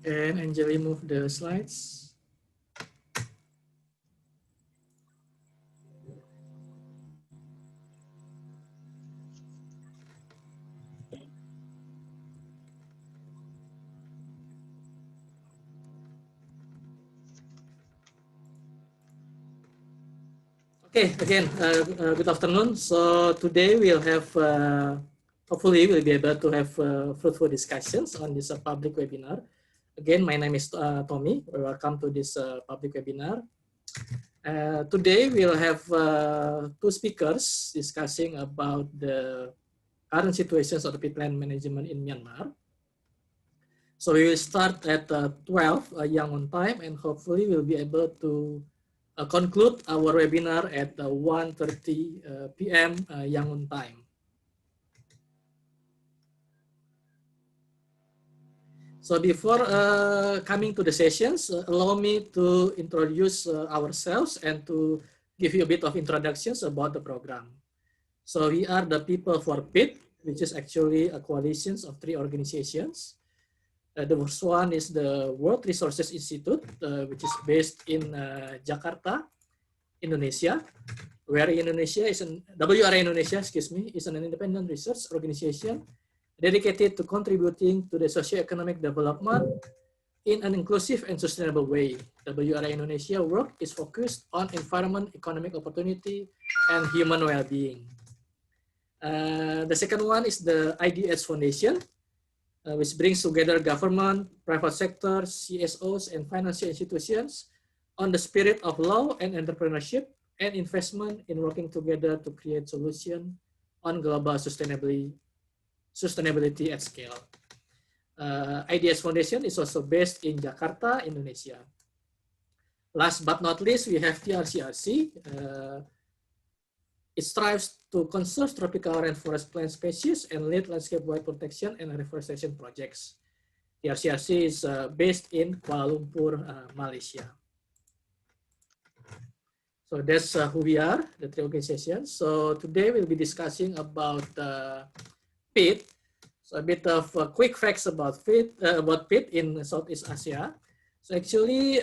Can Anjali move the slides? Okay, again, good afternoon. So today we'll have, hopefully we'll be able to have fruitful discussions on this public webinar. Again, my name is Tommy. Welcome to this public webinar. Today we'll have two speakers discussing about the current situations of the peatland management in Myanmar. So we will start at 12 young on time, and hopefully we'll be able to conclude our webinar at 1:30 p.m. Young on time. So before coming to the sessions, allow me to introduce ourselves and to give you a bit of introductions about the program. So we are the People for Peat, which is actually a coalition of 3 organizations. The first one is the World Resources Institute, which is based in Jakarta, Indonesia, where Indonesia is WRI Indonesia, is an independent research organization dedicated to contributing to the socio-economic development in an inclusive and sustainable way. WRI Indonesia work is focused on environment, economic opportunity, and human well-being. The second one is the IDH Foundation, which brings together government, private sector, CSOs, and financial institutions on the spirit of law and entrepreneurship and investment in working together to create solutions on global sustainability at scale. IDS Foundation is also based in Jakarta, Indonesia. Last but not least, we have TRCRC. It strives to conserve tropical rainforest plant species and lead landscape-wide protection and reforestation projects. TRCRC is based in Kuala Lumpur, Malaysia. So that's who we are, the 3 organizations. So today we'll be discussing about peat. So a bit of quick facts about peat in Southeast Asia. So actually,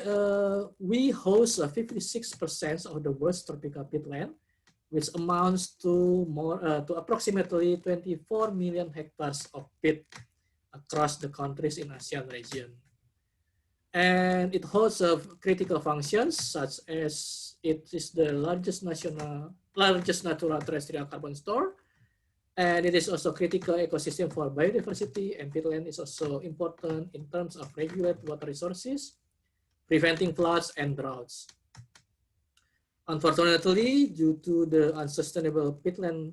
we host 56% of the world's tropical peatland, which amounts to approximately 24 million hectares of peat across the countries in ASEAN region. And it holds critical functions such as it is the largest natural terrestrial carbon store, and it is also critical ecosystem for biodiversity, and peatland is also important in terms of regulate water resources, preventing floods and droughts. Unfortunately, due to the unsustainable peatland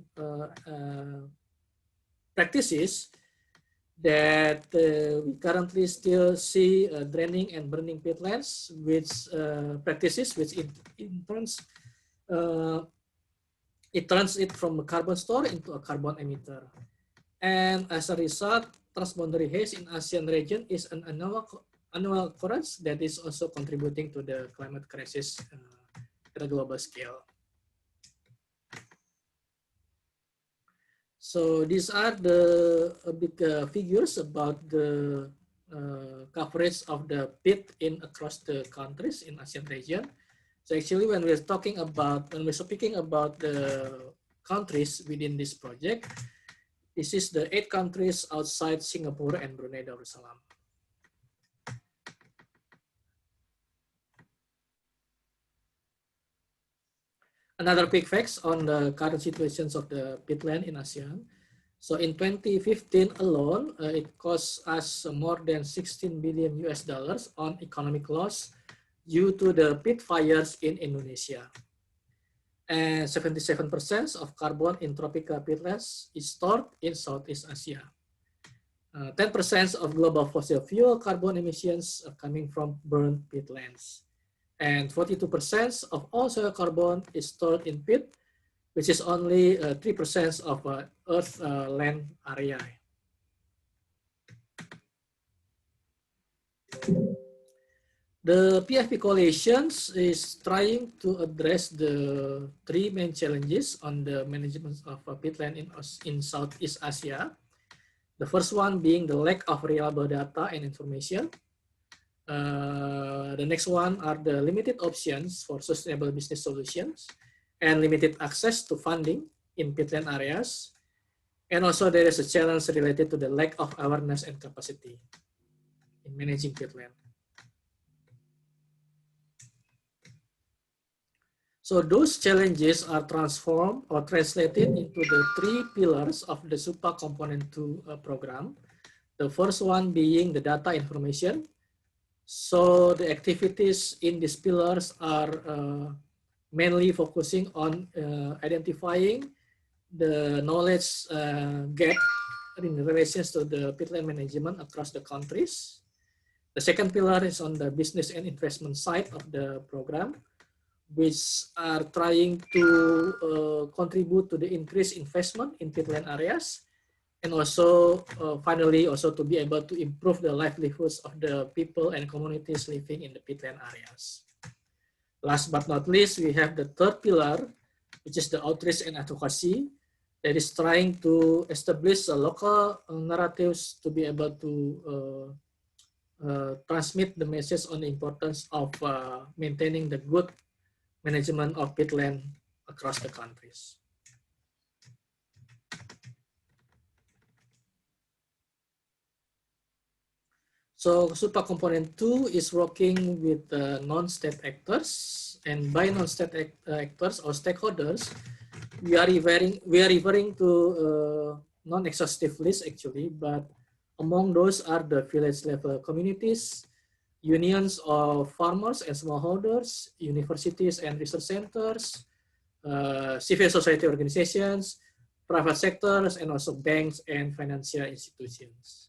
practices, that we currently still see draining and burning peatlands, which practices which it turns it from a carbon store into a carbon emitter. And as a result, transboundary haze in ASEAN region is an annual occurrence that is also contributing to the climate crisis at a global scale. So these are the big figures about the coverage of the peat across the countries in ASEAN region. So actually, when we're speaking about the countries within this project, this is the 8 countries outside Singapore and Brunei Darussalam. Another quick facts on the current situations of the peatland in ASEAN. So in 2015 alone, it cost us more than $16 billion on economic loss due to the peat fires in Indonesia. And 77% of carbon in tropical peatlands is stored in Southeast Asia. 10% of global fossil fuel carbon emissions are coming from burned peatlands. And 42% of all soil carbon is stored in peat, which is only 3% of Earth's land area. The PFP coalitions is trying to address the 3 main challenges on the management of peatland in Southeast Asia. The first one being the lack of reliable data and information. The next one are the limited options for sustainable business solutions and limited access to funding in peatland areas. And also there is a challenge related to the lack of awareness and capacity in managing peatland. So those challenges are transformed or translated into the 3 pillars of the SUPA Component 2 program. The first one being the data information. So the activities in these pillars are mainly focusing on identifying the knowledge gap in relation to the peatland management across the countries. The second pillar is on the business and investment side of the program, which are trying to contribute to the increased investment in peatland areas, and also finally also to be able to improve the livelihoods of the people and communities living in the peatland areas. Last but not least, we have the third pillar, which is the outreach and advocacy, that is trying to establish local narratives to be able to transmit the message on the importance of maintaining the good management of peatland across the countries. So SUPA Component 2 is working with non-state actors, and by non-state actors or stakeholders, we are referring to non-exhaustive list actually, but among those are the village level communities, unions of farmers and smallholders, universities and research centers, civil society organizations, private sectors, and also banks and financial institutions.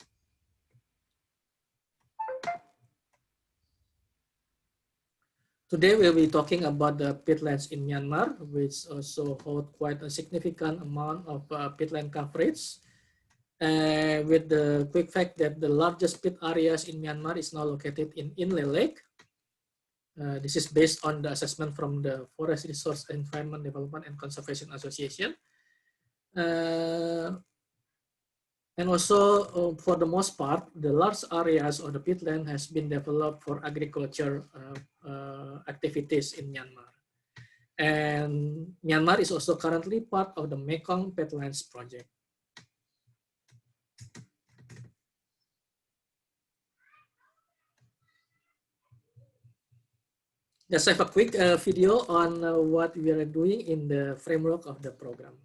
Today we'll be talking about the peatlands in Myanmar, which also hold quite a significant amount of peatland coverage. With the quick fact that the largest peat areas in Myanmar is now located in Inle Lake. This is based on the assessment from the Forest Resource Environment Development and Conservation Association. And also, for the most part, the large areas of the peatland has been developed for agriculture activities in Myanmar. And Myanmar is also currently part of the Mekong Peatlands project. Let's have a quick video on what we are doing in the framework of the program.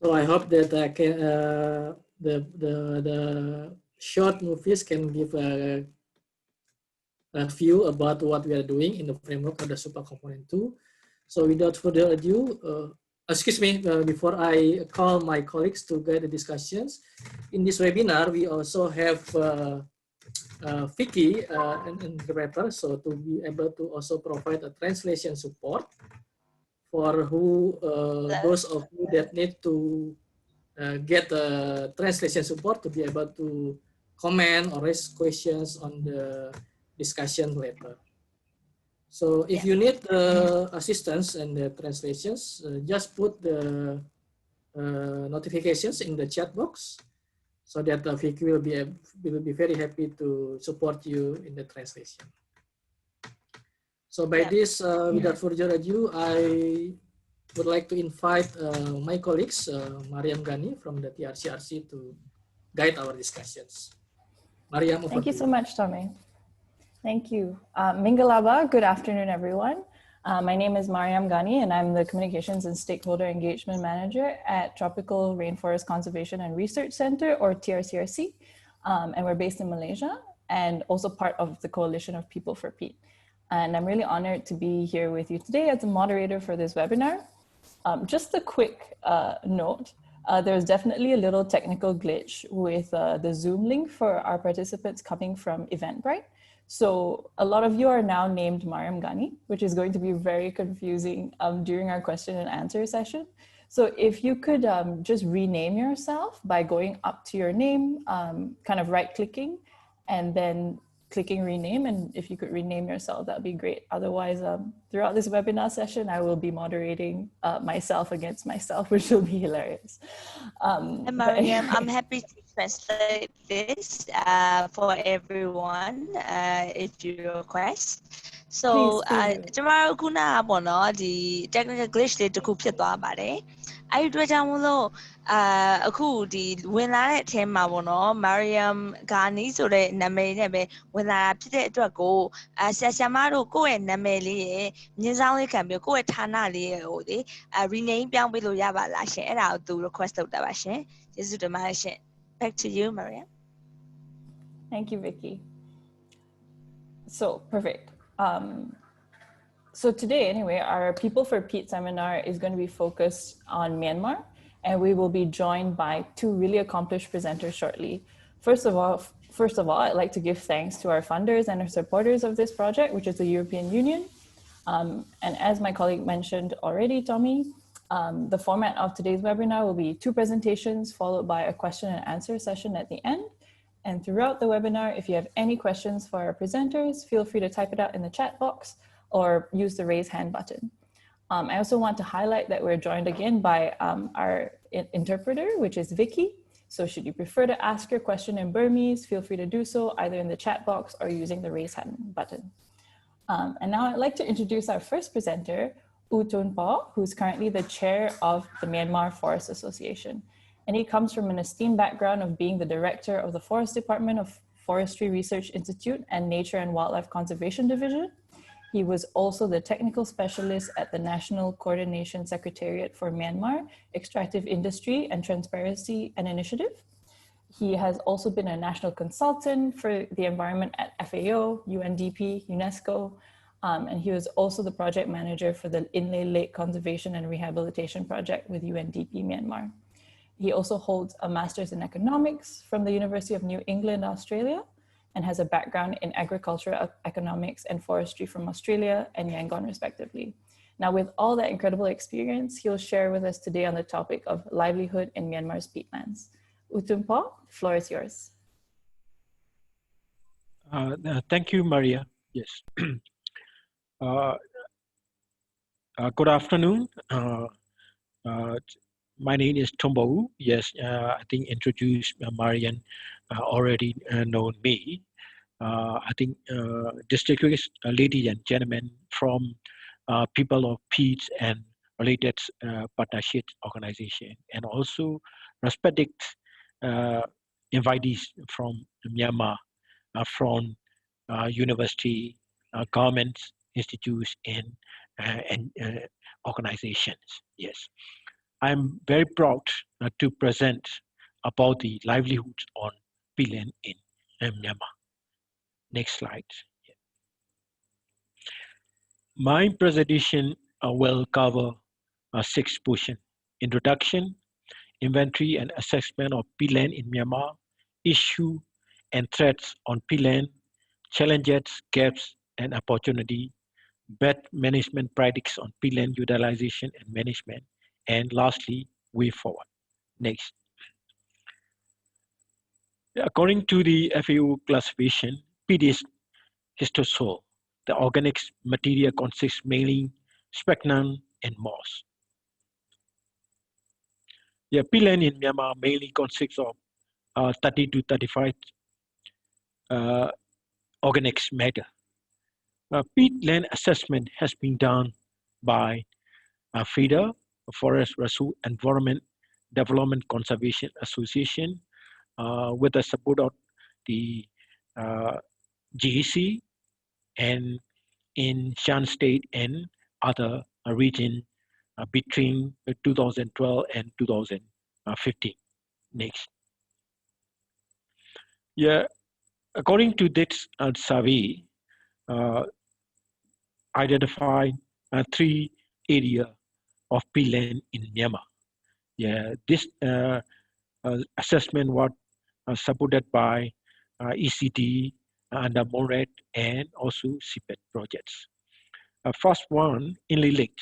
So I hope that I can, the short movies can give a view about what we are doing in the framework of the SUPA Component 2. So without further ado, excuse me, before I call my colleagues to guide the discussions, in this webinar, we also have Vicky, an interpreter, so to be able to also provide a translation support for who those of you that need to get translation support to be able to comment or raise questions on the discussion later. So if you need assistance in the translations, just put the notifications in the chat box, so that Vicky will be very happy to support you in the translation. So by this, without further ado, I would like to invite my colleagues, Mariam Ghani from the TRCRC, to guide our discussions. Mariam, over Thank you to so much, Tommy. Thank you. Mingalaba, good afternoon, everyone. My name is Mariam Ghani, and I'm the Communications and Stakeholder Engagement Manager at Tropical Rainforest Conservation and Research Center, or TRCRC. And we're based in Malaysia and also part of the Coalition of People for Peat. And I'm really honored to be here with you today as a moderator for this webinar. Just a quick note, there's definitely a little technical glitch with the Zoom link for our participants coming from Eventbrite. So a lot of you are now named Mariam Ghani, which is going to be very confusing during our question and answer session. So if you could just rename yourself by going up to your name, kind of right-clicking, and then clicking rename, and if you could rename yourself, that'd be great. Otherwise, throughout this webinar session, I will be moderating myself against myself, which will be hilarious. Mariam, I'm happy to translate this for everyone if you request. So, tomorrow kuna bono the technical glitch လေးတစ်ခုဖြစ်သွားပါတယ်။အဲဒီအတွက်ကြောင့်မလို့အခုဒီဝင်လာတဲ့အထဲမှာပေါ့နော် Mariam Ghani ဆိုတဲ့နာမည်နဲ့ပဲဝင်လာတာဖြစ်တဲ့အတွက်ကိုဆရာဆရာမတို့ကိုယ့်ရဲ့နာမည်လေးရဲ့မြင်းဆောင်လေးခံပြီးကိုယ့်ရဲ့ဌာနလေးရဲ့ဟိုလေ rename ပြောင်းပေးလို့ရပါလားရှင်အဲ့ဒါကိုသူ request လုပ်တာပါရှင်ကျေးဇူးတင်ပါတယ်ရှင် back to you Mariam. Thank you, Vicky. So perfect. So today, anyway, our People for Peat seminar is going to be focused on Myanmar, and we will be joined by two really accomplished presenters shortly. First of all, I'd like to give thanks to our funders and our supporters of this project, which is the European Union. And as my colleague mentioned already, Tommy, the format of today's webinar will be two presentations followed by a question and answer session at the end. And throughout the webinar, if you have any questions for our presenters, feel free to type it out in the chat box or use the raise hand button. I also want to highlight that we're joined again by our interpreter, which is Vicky. So should you prefer to ask your question in Burmese, feel free to do so either in the chat box or using the raise hand button. And now I'd like to introduce our first presenter, U Tun Pa, who's currently the chair of the Myanmar Forest Association. And he comes from an esteemed background of being the director of the Forest Department of Forestry Research Institute and Nature and Wildlife Conservation Division. He was also the technical specialist at the National Coordination Secretariat for Myanmar, Extractive Industry and Transparency and Initiative. He has also been a national consultant for the environment at FAO, UNDP, UNESCO, and he was also the project manager for the Inle Lake Conservation and Rehabilitation Project with UNDP Myanmar. He also holds a master's in economics from the University of New England, Australia, and has a background in agriculture, economics, and forestry from Australia and Yangon, respectively. Now, with all that incredible experience, he'll share with us today on the topic of livelihood in Myanmar's peatlands. U Tun Pa, the floor is yours. Thank you, Maria. Yes. Good afternoon. My name is Tombou. Yes, I think introduced Marian already known me. I think distinguished ladies and gentlemen from People of Peat and related partnership organization, and also respected invitees from Myanmar, from university, governments, institutes, and organizations. Yes. I'm very proud to present about the livelihood on peatland in Myanmar. Next slide. My presentation will cover 6 portions: introduction, inventory and assessment of peatland in Myanmar, issue and threats on peatland, challenges, gaps, and opportunity, best management practices on peatland utilization and management, and lastly, way forward. Next. According to the FAO classification, peat is histosol. The organic material consists mainly sphagnum and moss. The peatland in Myanmar mainly consists of 30 to 35 organic matter. Peatland assessment has been done by FIDA, Forest Resource Environment Development Conservation Association, with the support of the GEC and in Shan State and other region between 2012 and 2015. Next. Yeah, according to this survey, identified 3 areas of peatland in Myanmar. Yeah, this assessment was supported by ECD under MORAD and also CPET projects. First one, Inle Lake,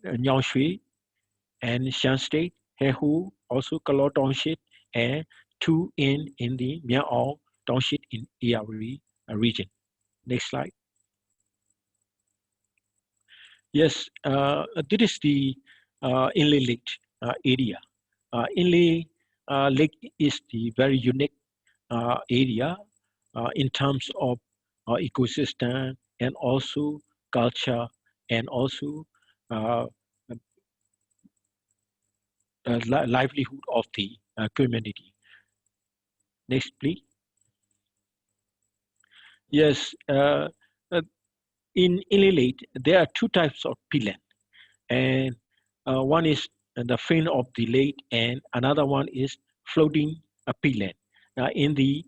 Nyao Shui, and Shan State, Heho, also Kalor Township, and 2 in the Myanmar Township in Iawari region. Next slide. Yes, this is the Inle Lake area. Inle Lake is the very unique area in terms of ecosystem and also culture and also livelihood of the community. Next, please. Yes, in Inle Lake, there are 2 types of peatland, and one is the fin of the lake, and another one is floating peatland in the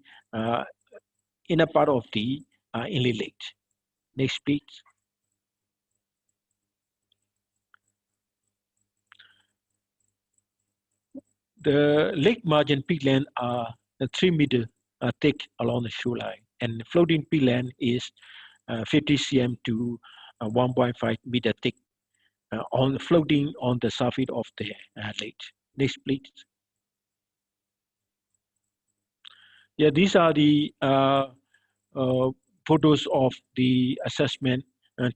inner part of the Inle Lake. Next, please. The lake margin peatland are 3 meters thick along the shoreline, and floating peatland is 50 cm to 1.5 meter thick on floating on the surface of the lake. Next, please. Yeah, these are the photos of the assessment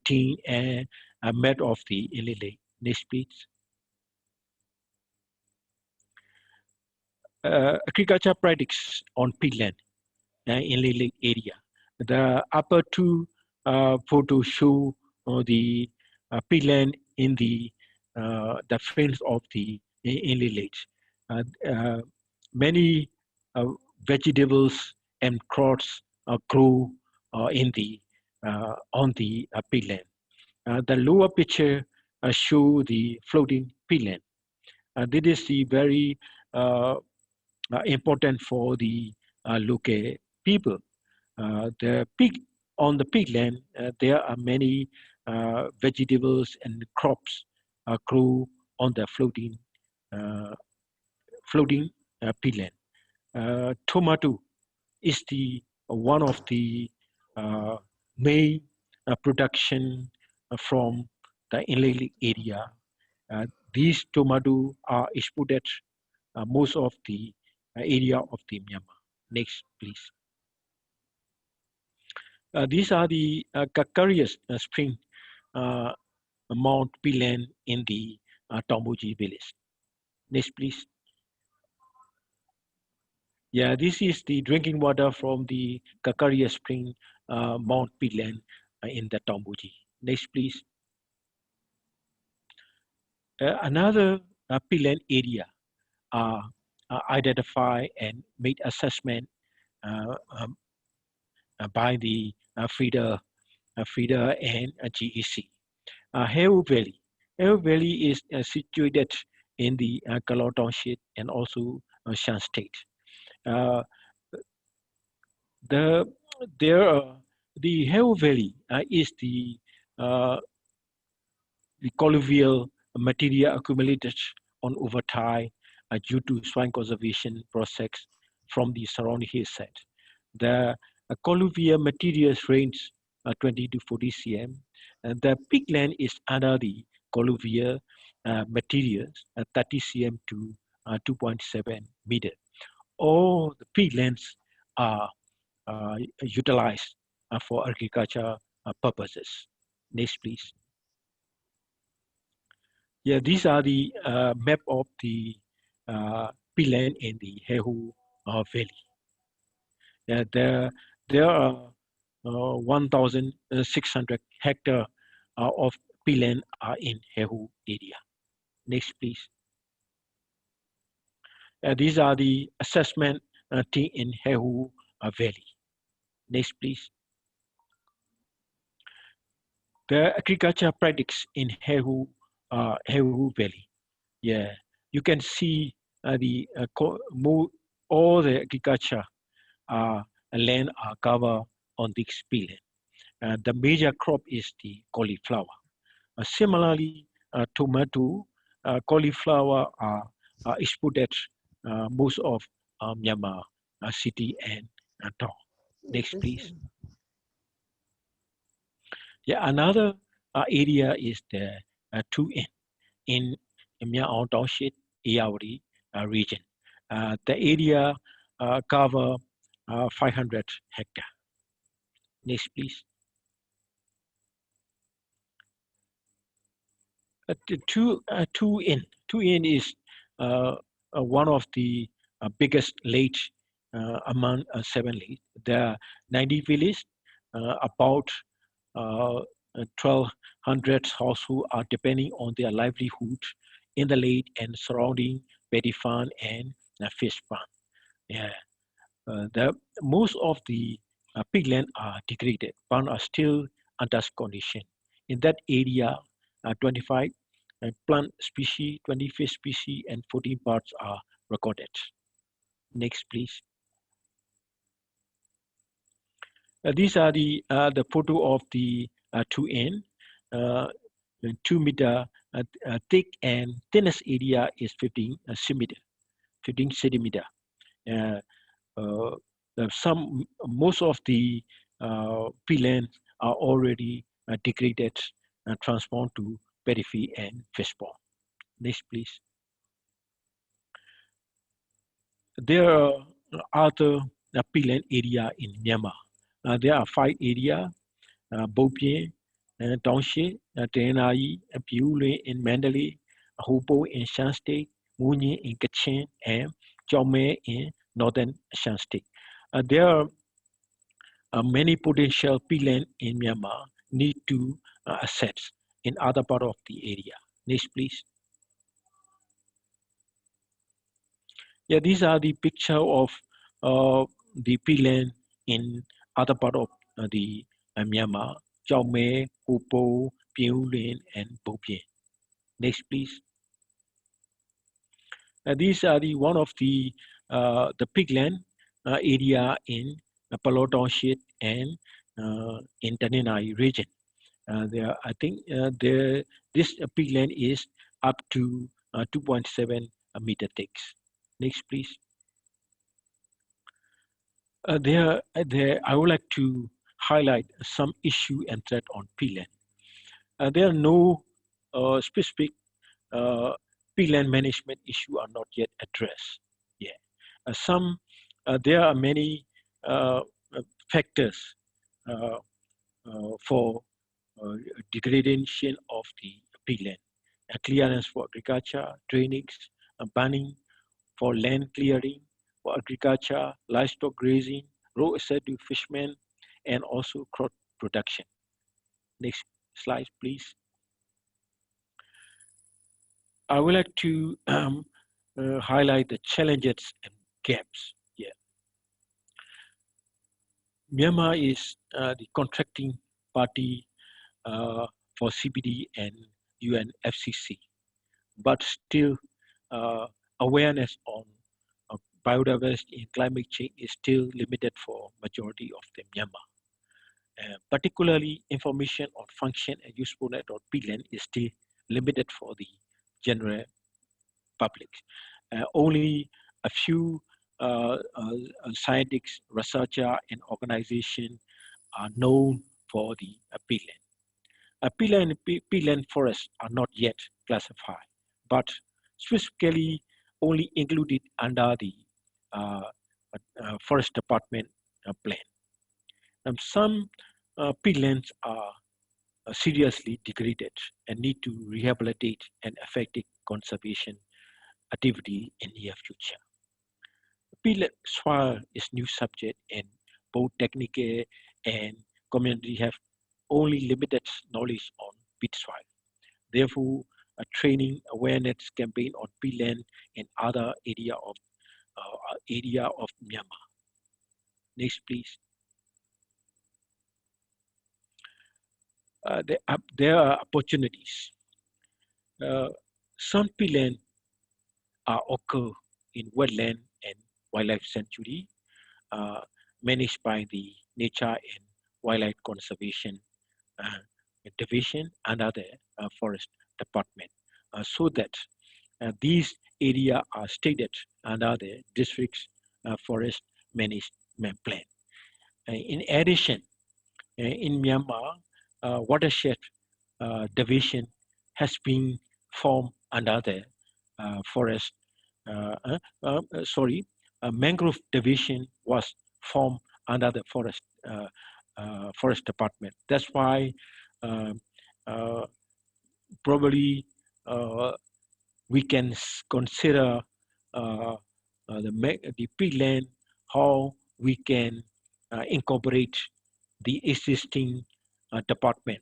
team and map of the Inle Lake. Next, please. Agriculture practice on peatland in Inle Lake area. The upper 2 photos show the peatland in the fence of the Inle Lake. Many vegetables and crops grow in the on the peatland. The lower picture show the floating peatland. This is the very important for the local people. On the peatland, there are many vegetables and crops grow on the floating peatland. Tomato is the one of the main production from the Inle area. These tomatoes are exported most of the area of the Myanmar. Next, please. These are the Kakarias spring Mount Peatland in the Tomboji village. Next, please. Yeah, this is the drinking water from the Kakaria spring Mount Peatland in the Tomboji. Next, please. Another peatland area identified and made assessment by the FIDA and GEC. Heho Valley. Heho Valley is situated in the Kalor Township and also Shan State. The Heho Valley is the colluvial material accumulated on over time due to swine conservation process from the surrounding hillside. The colluvial materials range 20 to 40 cm. The peatland is under the colluvial materials 30 cm to 2.7 meter. All the peatlands are utilized for agriculture purposes. Next, please. Yeah, these are the map of the peatland in the Heho Valley. There are 1,600 hectares of peatland are in Heho area. Next, please. These are the assessment team in Heho Valley. Next, please. The agriculture practice in Heho Valley. Yeah, you can see all the agriculture land are covered on this peatland. The major crop is the cauliflower. Similarly, tomato, cauliflower are exported most of Myanmar city and town. Next, please. Yeah, another area is the 2N in Myanmar Township, Yaori region. The area cover 500 hectares. Next, please. The 2N is one of the biggest lakes among 7 lakes. There are 90 villages, about 1,200 households are depending on their livelihood in the lake and surrounding paddy farm and fish farm. Yeah, most of the peatland are degraded, but are still under condition. In that area, 25 plant species, 20 fish species, and 14 birds are recorded. Next, please. These are the photo of the 2N. 2 meter thick, and thinnest area is 15 centimeter. Most of the peatlands are already degraded and transformed to paddy field and fish pond. Next, please. There are other peatland area in Myanmar. There are 5 areas: Bopien, Township, Tenai, Piule in Mandalay, Hopo in Shan State, Munyi in Kachin, and Chaume in northern Shan State. There are many potential peatland in Myanmar need to assess in other part of the area. Next, please. Yeah, these are the picture of the peatland in other part of the Myanmar: Chaume, Hopo, Piulin, and Bopien. Next, please. These are the one of the peatland area in Palo Township and in Tanenai region. I think this peatland is up to 2.7 meter thick. Next, please. I would like to highlight some issue and threat on peatland. There are no specific peatland management issue are not yet addressed. Yeah, there are many factors for degradation of the peatland: clearance for agriculture, drainage, banning for land clearing for agriculture, livestock grazing, road access to fishermen, and also crop production. Next slide, please. I would like to highlight the challenges and gaps. Yeah, Myanmar is the contracting party for CBD and UNFCCC, but still awareness on biodiversity and climate change is still limited for majority of the Myanmar. Particularly, information on function and usefulness of peatland is still limited for the general public. Only a few scientists, researchers, and organizations are known for the peatland. Peatland forests are not yet classified, but specifically only included under the Forest Department plan. Some peatlands are seriously degraded and need to rehabilitate and effective conservation activity in near future. Peatland soil is new subject and both technical and community have only limited knowledge on peat soil. Therefore, a training awareness campaign on peatland and other area of Myanmar. Next, please. There are opportunities. Some peatland occur in wetland and wildlife sanctuary managed by the Nature and Wildlife Conservation Division and other forest department, so that these areas are stated under the district's forest management plan. In addition, in Myanmar, watershed division has been formed under the forest. Mangrove division was formed under the forest department. That's why probably we can consider the peatland, how we can incorporate the existing department.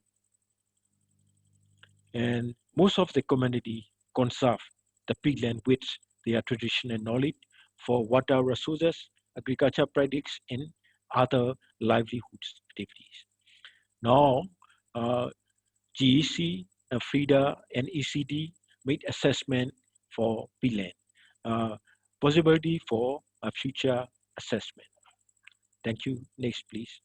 And most of the community conserve the peatland with their traditional knowledge for water resources, agriculture practices, and other livelihoods activities. Now, GEC, FRIDA, and ECD made assessment for peatland. Possibility for a future assessment. Thank you. Next, please.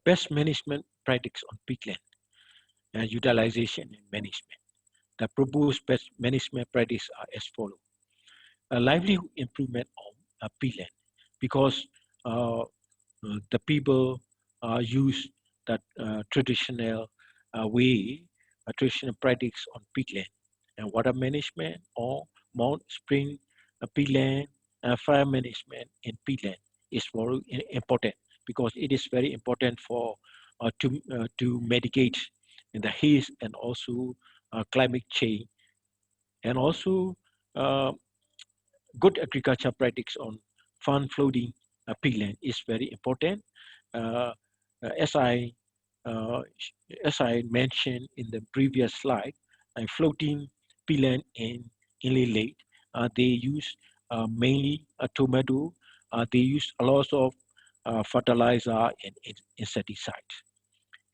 Best management practice on peatland, utilization and management. The proposed best management practice are as follows. A livelihood improvement on peatland, because the people use that traditional way, traditional practice on peatland, and water management on mount spring peatland, fire management in peatland is very important, because it is very important for to mitigate the heat and also climate change, and also good agriculture practice on fund flooding peatland is very important. Uh, as I mentioned in the previous slide, floating peatland in Inle Lake, they use mainly tomato. They use a lot of fertilizer and insecticide.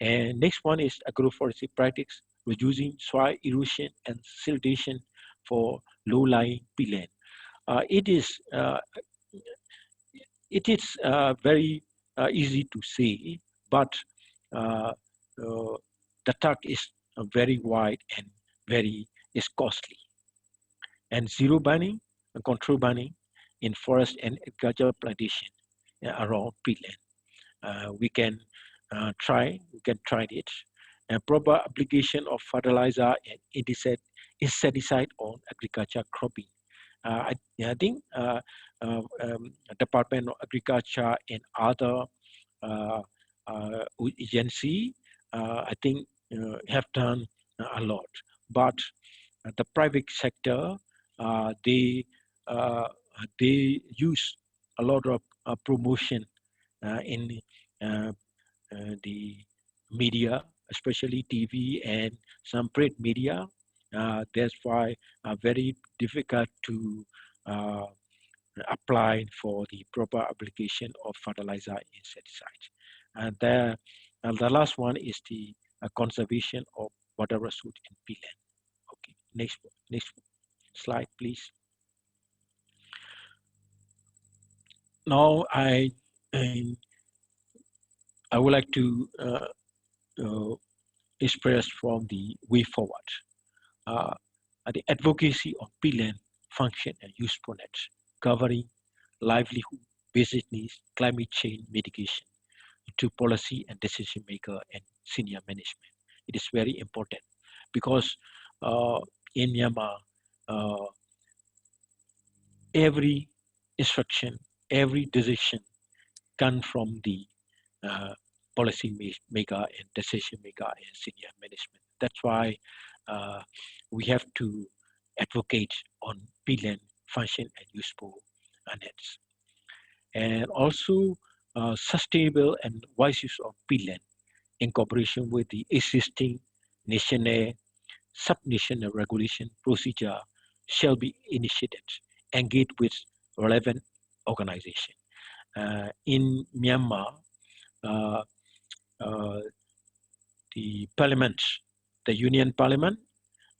And next one is agroforestry practice, reducing soil erosion and siltation for low-lying peatland. It is very easy to say, but the task is very wide and is costly. And zero burning and control burning in forest and agricultural plantation around peatland. We can try it. And proper application of fertilizer and insecticide on agriculture cropping. I think Department of Agriculture and other agency, I think have done a lot. But the private sector, they use a lot of promotion in the media, especially TV and some print media. That's why very difficult to apply for the proper application of fertilizer and insecticide. And the last one is the conservation of water resource in peatland. Okay, next slide, please. Now I would like to express from the way forward. The advocacy of peatland function and usefulness, covering livelihood, basic needs, climate change mitigation to policy and decision maker and senior management. It is very important because in Myanmar, every instruction, every decision comes from the policy maker and decision maker and senior management. That's why we have to advocate on peatland function and useful nets. And also sustainable and wise use of peatland in cooperation with the existing national, sub-national regulation procedure shall be initiated, engaged with relevant organizations. In Myanmar, uh, the parliament, the union parliament,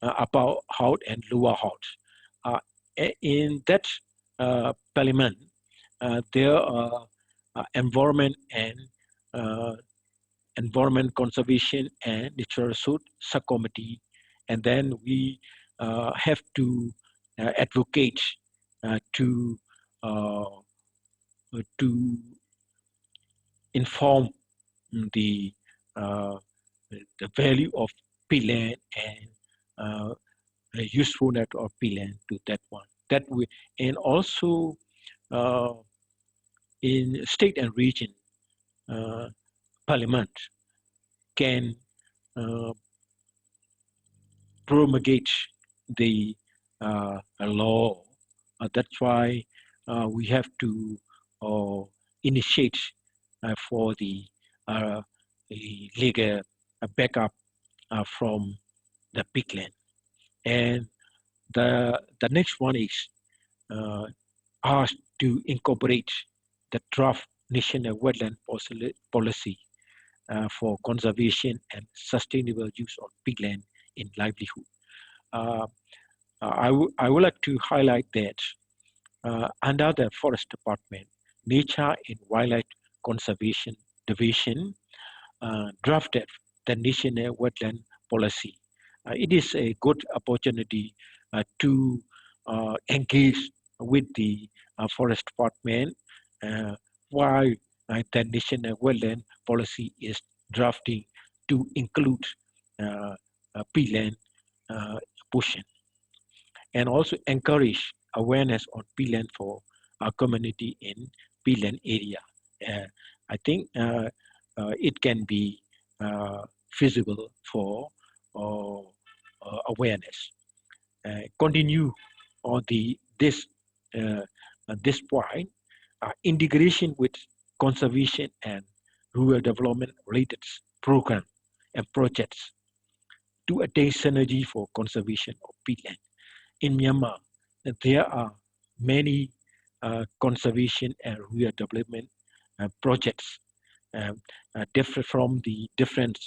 upper house and lower house. In that parliament, there are environment and environment conservation and natural resource subcommittee, and then we have to advocate to inform the uh, the value of peatland and usefulness of peatland to that one. That we, and also in state and region parliament can promulgate the law. That's why we have to initiate for the legal backup from the peatland. And the next one is asked to incorporate the draft national wetland policy for conservation and sustainable use of peatland in livelihood. I would like to highlight that under the Forest Department, Nature and Wildlife Conservation Division drafted the national wetland policy. It is a good opportunity to engage with the Forest Department while the national wetland policy is drafting to include peatland portion, and also encourage awareness on peatland for our community in peatland area. I think it can be feasible for awareness. Continue on this point, integration with conservation and rural development related program and projects to attain synergy for conservation of peatland. In Myanmar, there are many conservation and rural development projects different from the different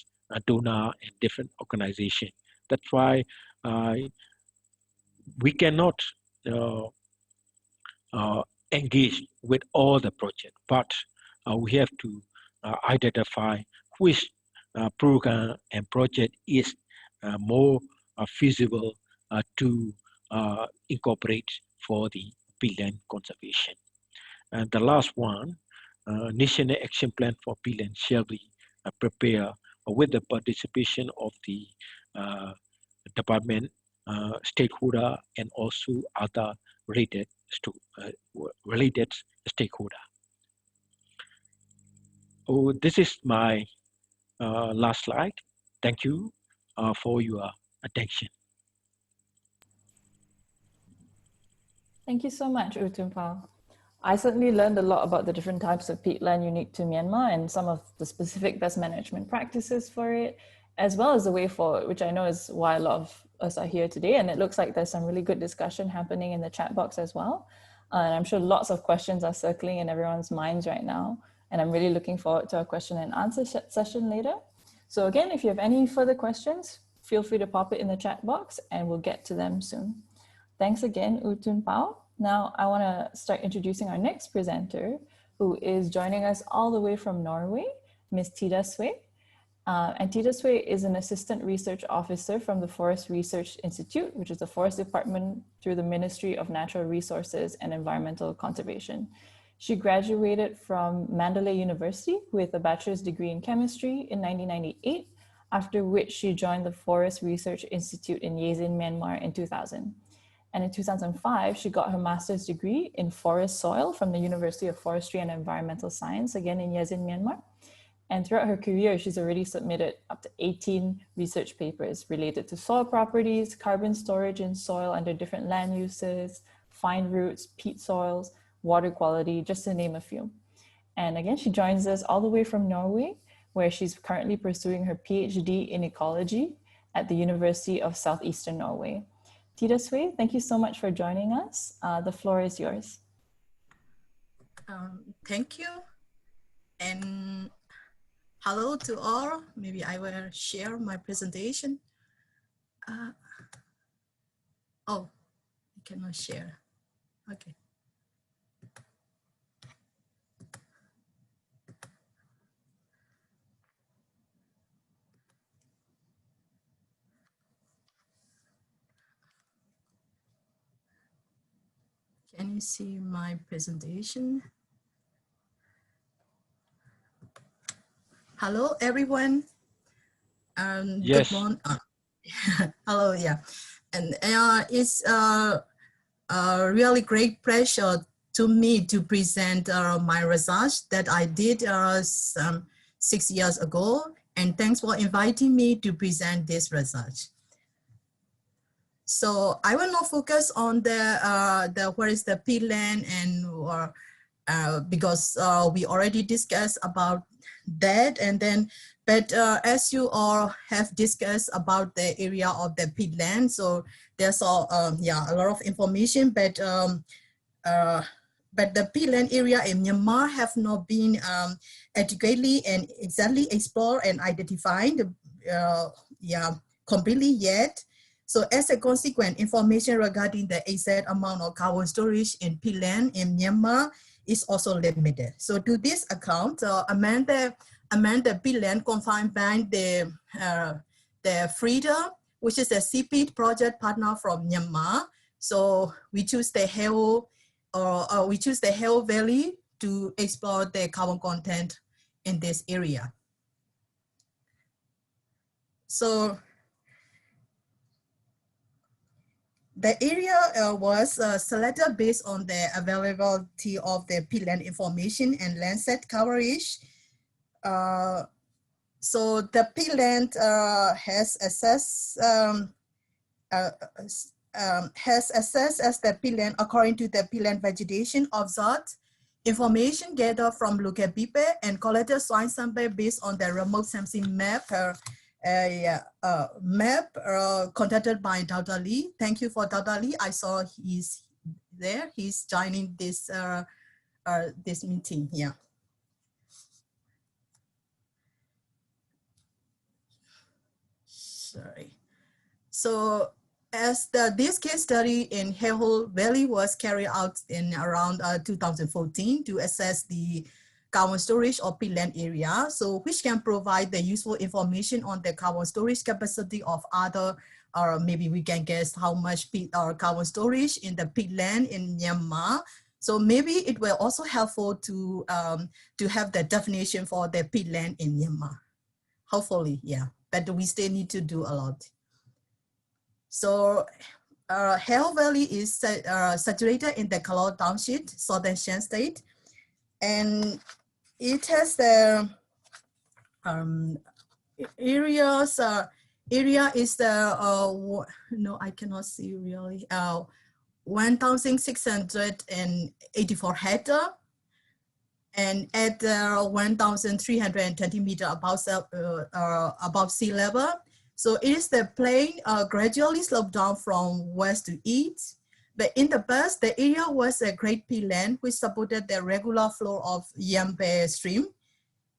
donor and different organization. That's why we cannot engage with all the projects, but we have to identify which program and project is more feasible to incorporate for the peatland conservation. And the last one, National Action Plan for Peatland shall be prepared with the participation of the department, stakeholder, and also other related stakeholder. Oh, this is my last slide. Thank you for your attention. Thank you so much, U Tun Phao. I certainly learned a lot about the different types of peatland unique to Myanmar and some of the specific best management practices for it, as well as the way forward, which I know is why a lot of us are here today. And it looks like there's some really good discussion happening in the chat box as well. And I'm sure lots of questions are circling in everyone's minds right now. And I'm really looking forward to our question and answer session later. So again, if you have any further questions, feel free to pop it in the chat box and we'll get to them soon. Thanks again, U Tun Phao. Now I want to start introducing our next presenter, who is joining us all the way from Norway, Ms. Tida Sway. And Tida Sway is an assistant research officer from the Forest Research Institute, which is the forest department through the Ministry of Natural Resources and Environmental Conservation. She graduated from Mandalay University with a bachelor's degree in chemistry in 1998, after which she joined the Forest Research Institute in Yazin, Myanmar in 2000. And in 2005, she got her master's degree in forest soil from the University of Forestry and Environmental Science, again in Yazin, Myanmar. And throughout her career, she's already submitted up to 18 research papers related to soil properties, carbon storage in soil under different land uses, fine roots, peat soils, water quality, just to name a few. And again, she joins us all the way from Norway, where she's currently pursuing her PhD in ecology at the University of Southeastern Norway. Tida Sway, thank you so much for joining us. The floor is yours. Thank you. And hello to all. Maybe I will share my presentation. Oh, I cannot share. Okay. Can you see my presentation? Hello, everyone. Yes. Good morning. Hello, yeah. And it's a really great pleasure to me to present my research that I did some 6 years ago. And thanks for inviting me to present this research. So I will not focus on where is the peatland and because we already discussed about that, and then but as you all have discussed about the area of the peatland, so there's a lot of information, but the peatland area in Myanmar have not been adequately and exactly explored and identified completely yet. So as a consequence, information regarding the exact amount of carbon storage in peatland in Myanmar is also limited. So to this account, among the peatland confined by the Freedom, which is a CPEAT project partner from Myanmar. So we choose the Heho, or we choose the Heho Valley to explore the carbon content in this area. So the area was selected based on the availability of the peatland information and Landsat coverage. So the peatland has assessed as the peatland according to the peatland vegetation observed, information gathered from local people, and collected soil sample based on the remote sensing map. Conducted by Dr. Lee. Thank you for Dr. Lee. I saw he's there. He's joining this this meeting here. Sorry. So as this case study in Heho Valley was carried out in around 2014 to assess the carbon storage or peatland area, so which can provide the useful information on the carbon storage capacity of other, or maybe we can guess how much peat or carbon storage in the peatland in Myanmar. So maybe it will also helpful to have the definition for the peatland in Myanmar. Hopefully, yeah, but we still need to do a lot. So Heho Valley is situated in the Kalor Township, Southern Shan State, and it has the area is the no, I cannot see really 1,684 hectare, and at 1,320 meter above sea level. So it is the plain gradually sloped down from west to east. But in the past, the area was a great peatland which supported the regular flow of Yampe stream.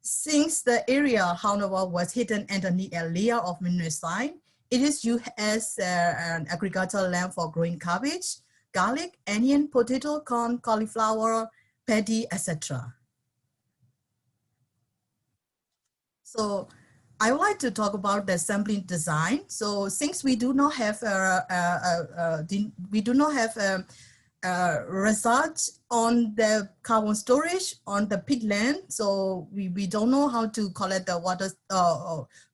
Since the area, however, was hidden underneath a layer of mineral sand, it is used as an agricultural land for growing cabbage, garlic, onion, potato, corn, cauliflower, paddy, etc. So I would like to talk about the sampling design. So since we do not have research on the carbon storage on the peatland, so we don't know how to collect the water,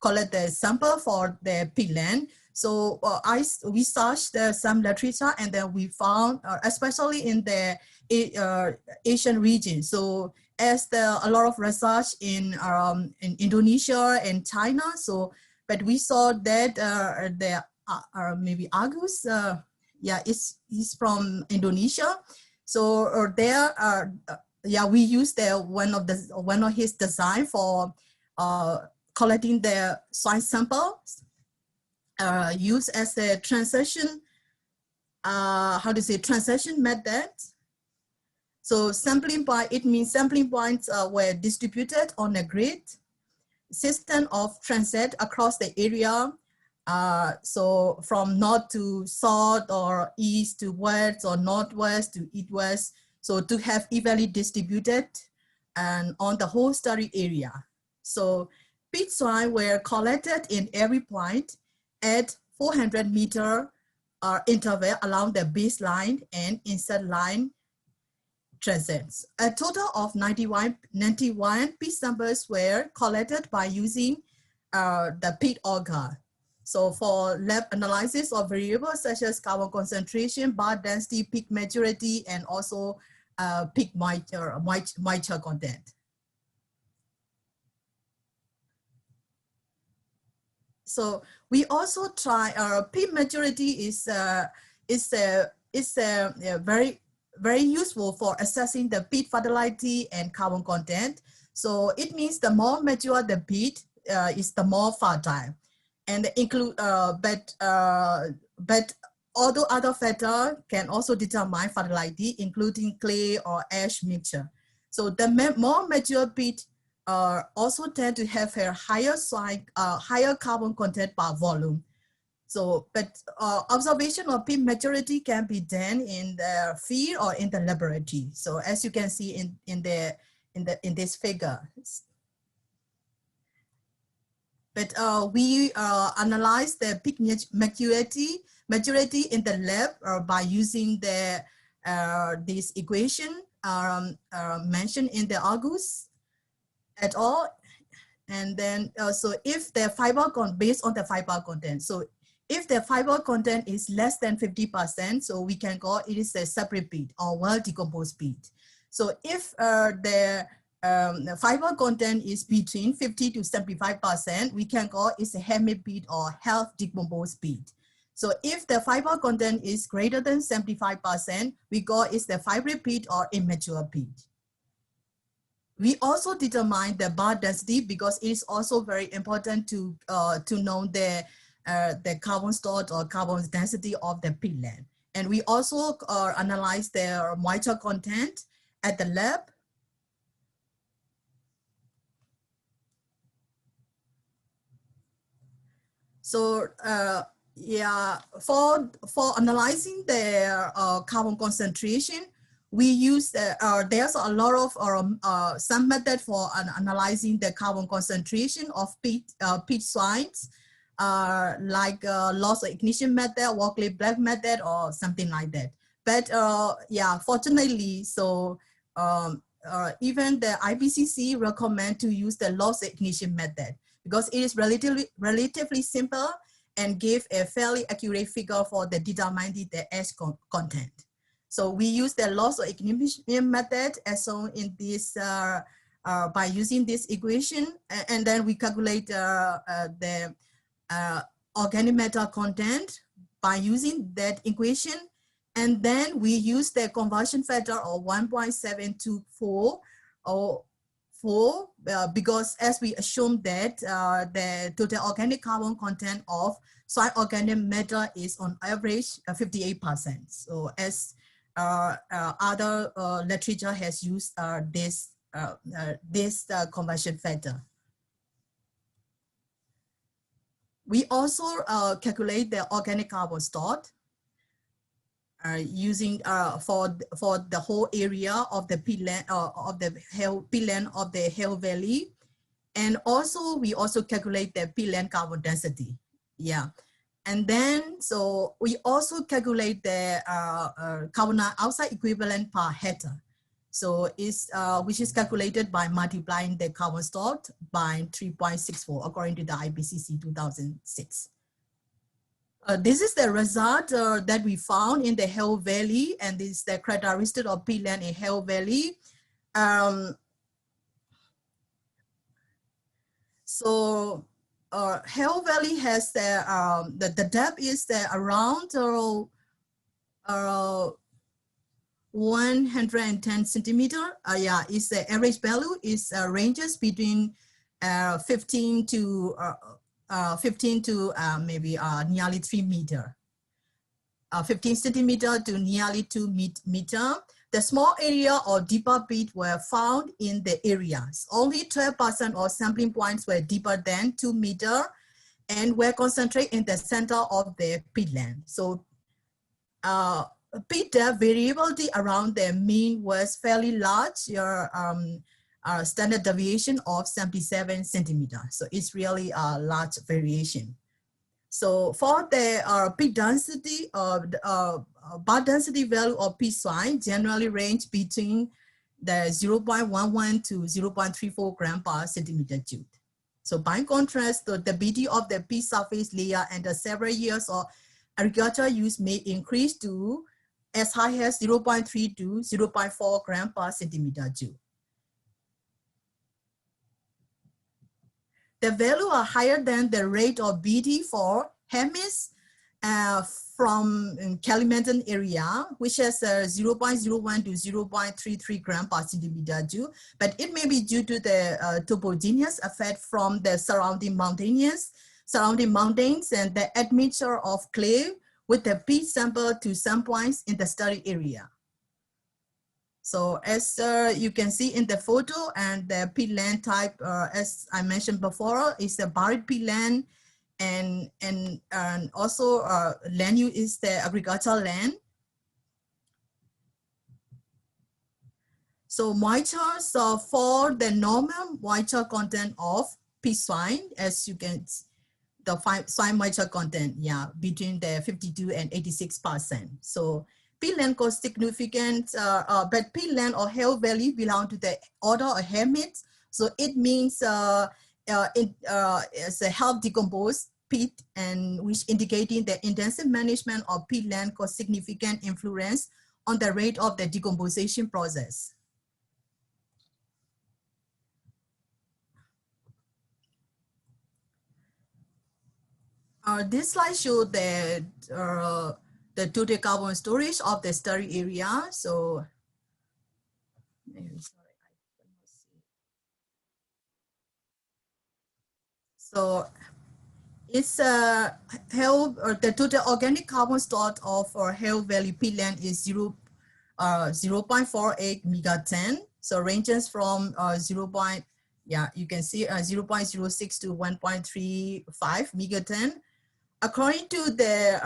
collect the sample for the peatland. So we searched some literature, and then we found, especially in the Asian region. So as a lot of research in Indonesia and China. So, but we saw that there are maybe Agus, yeah, is from Indonesia. So there, yeah, we used one of his design for collecting the soil samples, used as a transition, how to say, transition method. So sampling point, it means sampling points were distributed on a grid system of transit across the area. So from north to south, or east to west, or northwest to east-west. So to have evenly distributed and on the whole study area. So peat soil were collected in every point at 400-meter interval along the baseline and insert line transits. A total of 91 peat samples were collected by using the peat auger. So for lab analysis of variables such as carbon concentration, bar density, peak maturity, and also peak moisture content. So we also try, peak maturity is very useful for assessing the peat fertility and carbon content. So it means the more mature the peat is the more fertile. And include, but although other factors can also determine fertility, including clay or ash mixture. So the more mature peat also tend to have a higher carbon content per volume. So, but observation of peat maturity can be done in the field or in the laboratory. So, as you can see in this figure. But we analyze the peak maturity in the lab by using this equation mentioned in the August et al. And then so if the fiber based on the fiber content. So if the fiber content is less than 50%, so we can call it is a separate peat or well decomposed peat. So if the fiber content is between 50 to 75%, we can call it a hemi peat or half decomposed peat. So if the fiber content is greater than 75%, we call it the fibrous peat or immature peat. We also determine the bar density because it is also very important to know the carbon stored or carbon density of the peatland. And we also analyze the moisture content at the lab. So yeah, for analyzing the carbon concentration, we use there's a lot of some method for analyzing the carbon concentration of peat soils, like loss of ignition method, Walkley-Black method, or something like that. But yeah, fortunately, so even the IPCC recommend to use the loss of ignition method because it is relatively simple and give a fairly accurate figure for the determining the ash content. So we use the loss of ignition method as shown in this by using this equation, and then we calculate the organic matter content by using that equation, and then we use the conversion factor of 1.724 or 4 because as we assume that the total organic carbon content of soil organic matter is on average 58%. So as other literature has used this conversion factor. We also calculate the organic carbon stored using for the whole area of the peatland of the peatland of the Heho Valley, and also we also calculate the peatland carbon density. Yeah. And then, so we also calculate the carbon dioxide equivalent per hectare. So it's, which is calculated by multiplying the carbon stored by 3.64 according to the IPCC 2006. This is the result that we found in the Heho Valley, and this is the characteristic of peatland in Heho Valley. So Heho Valley has the depth is around 110 centimeter. Yeah, is the average value is ranges between 15 to maybe nearly 3 meter. 15 centimeter to nearly 2 meter. The small area or deeper peat were found in the areas. Only 12% of sampling points were deeper than 2 meter and were concentrated in the center of the peatland. So peat depth variability around the mean was fairly large, your standard deviation of 77 centimeters. So it's really a large variation. So for the peat density, bar density value of peat soil generally range between the 0.11 to 0.34 gram per centimeter cube. So by contrast, the density of the peat surface layer and the several years of agriculture use may increase to as high as 0.3 to 0.4 gram per centimeter cube. The value are higher than the rate of BT for Hemis from Kalimantan area, which has 0.01 to 0.33 gram per centimeter cube, but it may be due to the topogeneous effect from the surrounding mountains and the admixture of clay with the peat sample to some points in the study area. So as you can see in the photo, and the peatland type, as I mentioned before, is the buried peatland, and also land use is the agricultural land. So moisture, so for the normal moisture content of peat soil, as you can see, the soil moisture content, yeah, between the 52 and 86%. So peatland was significant, but peatland or Heho Valley belong to the order of hermits. So it means it's a help decompose peat, and which indicating the intensive management of peatland caused significant influence on the rate of the decomposition process. This slide shows the total carbon storage of the study area. So, so it's the total organic carbon stored of Heho Valley peatland is 0.48 megaton. So ranges from you can see 0.06 to 1.35 megaton. According to the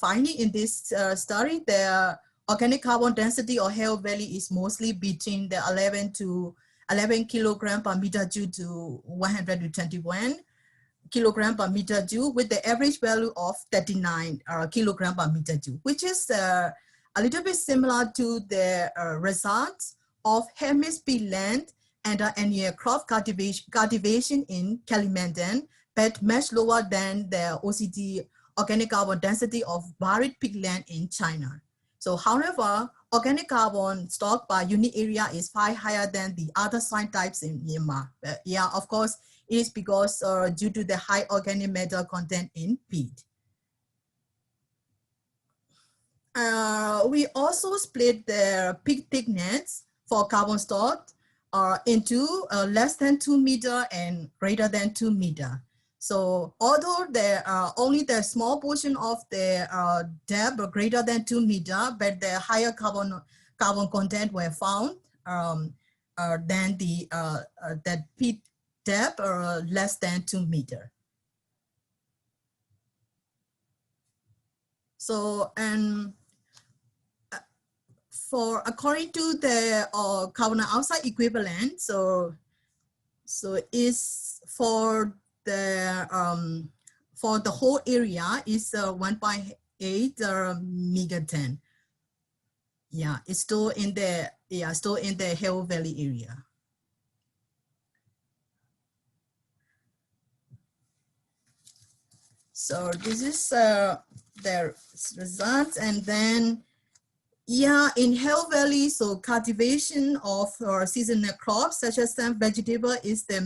finding in this study, the organic carbon density of Heho Valley is mostly between the 11 kilogram per meter cube to 121 kilogram per meter cube, with the average value of 39 kilogram per meter cube, which is a little bit similar to the results of Hemis peatland and annual crop cultivation in Kalimantan, but much lower than the OCD organic carbon density of buried peatland in China. So however, organic carbon stock per unit area is far higher than the other soil types in Myanmar. Yeah, of course, it is because due to the high organic matter content in peat. We also split the peat thickness for carbon stock into less than 2 meter and greater than 2 meter. So although there are only the small portion of the depth greater than 2 meter, but the higher carbon content were found than the that peat depth less than 2 meter. So and for according to the carbon dioxide equivalent, so is for the whole area is 1.8 megaton. Yeah, it's still in the Heho Valley area. So this is the results, and then yeah, in Heho Valley, so cultivation of seasonal crops such as some vegetable is the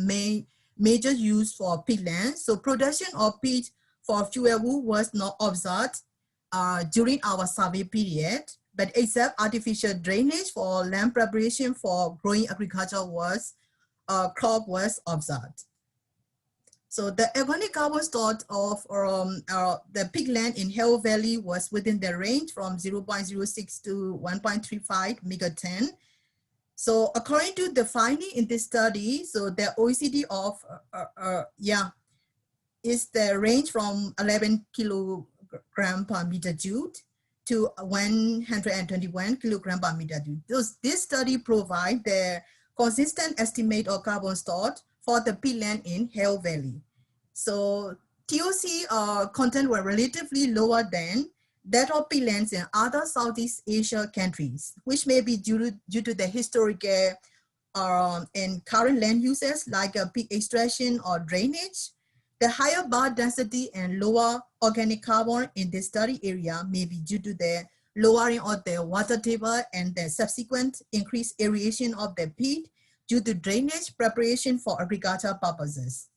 major use for peatland. So production of peat for fuel wood was not observed during our survey period, but except artificial drainage for land preparation for growing agriculture crop was observed. So the organic carbon stored of the peatland in Heho Valley was within the range from 0.06 to 1.35 megaton. So according to the finding in this study, so the OECD of, is the range from 11 kilogram per meter cubed to 121 kilogram per meter cubed. This study provides the consistent estimate of carbon stored for the peatland in Heho Valley. So TOC content were relatively lower than that of peatlands in other Southeast Asia countries, which may be due to the historical and current land uses like peat extraction or drainage. The higher bar density and lower organic carbon in the study area may be due to the lowering of the water table and the subsequent increased aeration of the peat due to drainage preparation for agricultural purposes.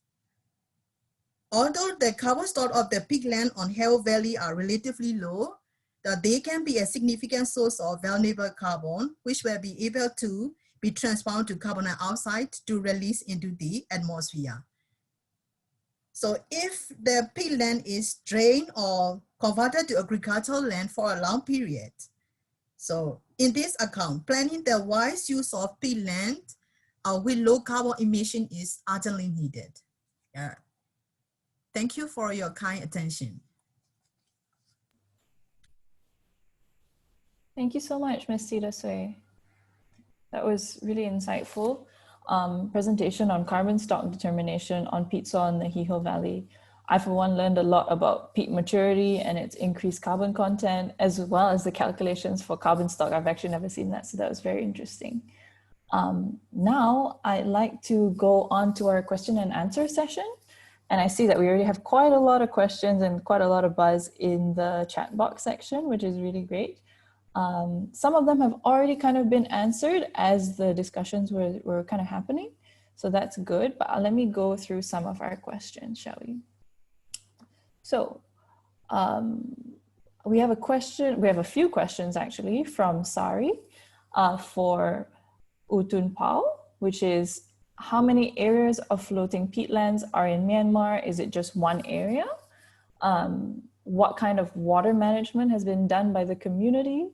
Although the carbon stored of the peatland on Heho Valley are relatively low, they can be a significant source of valuable carbon, which will be able to be transformed to carbon dioxide to release into the atmosphere. So if the peatland is drained or converted to agricultural land for a long period, so in this account, planning the wise use of peatland with low carbon emission is urgently needed. Thank you for your kind attention. Thank you so much, Ms. Tida Sui. That was really insightful. Presentation on carbon stock determination on peat soil in the Heho Valley. I, for one, learned a lot about peat maturity and its increased carbon content, as well as the calculations for carbon stock. I've actually never seen that, so that was very interesting. Now, I'd like to go on to our question and answer session. And I see that we already have quite a lot of questions and quite a lot of buzz in the chat box section, which is really great. Some of them have already kind of been answered as the discussions were kind of happening. So that's good, but let me go through some of our questions, shall we? So we have a few questions actually from Sari for Utun Pao, which is, how many areas of floating peatlands are in Myanmar? Is it just one area? What kind of water management has been done by the community?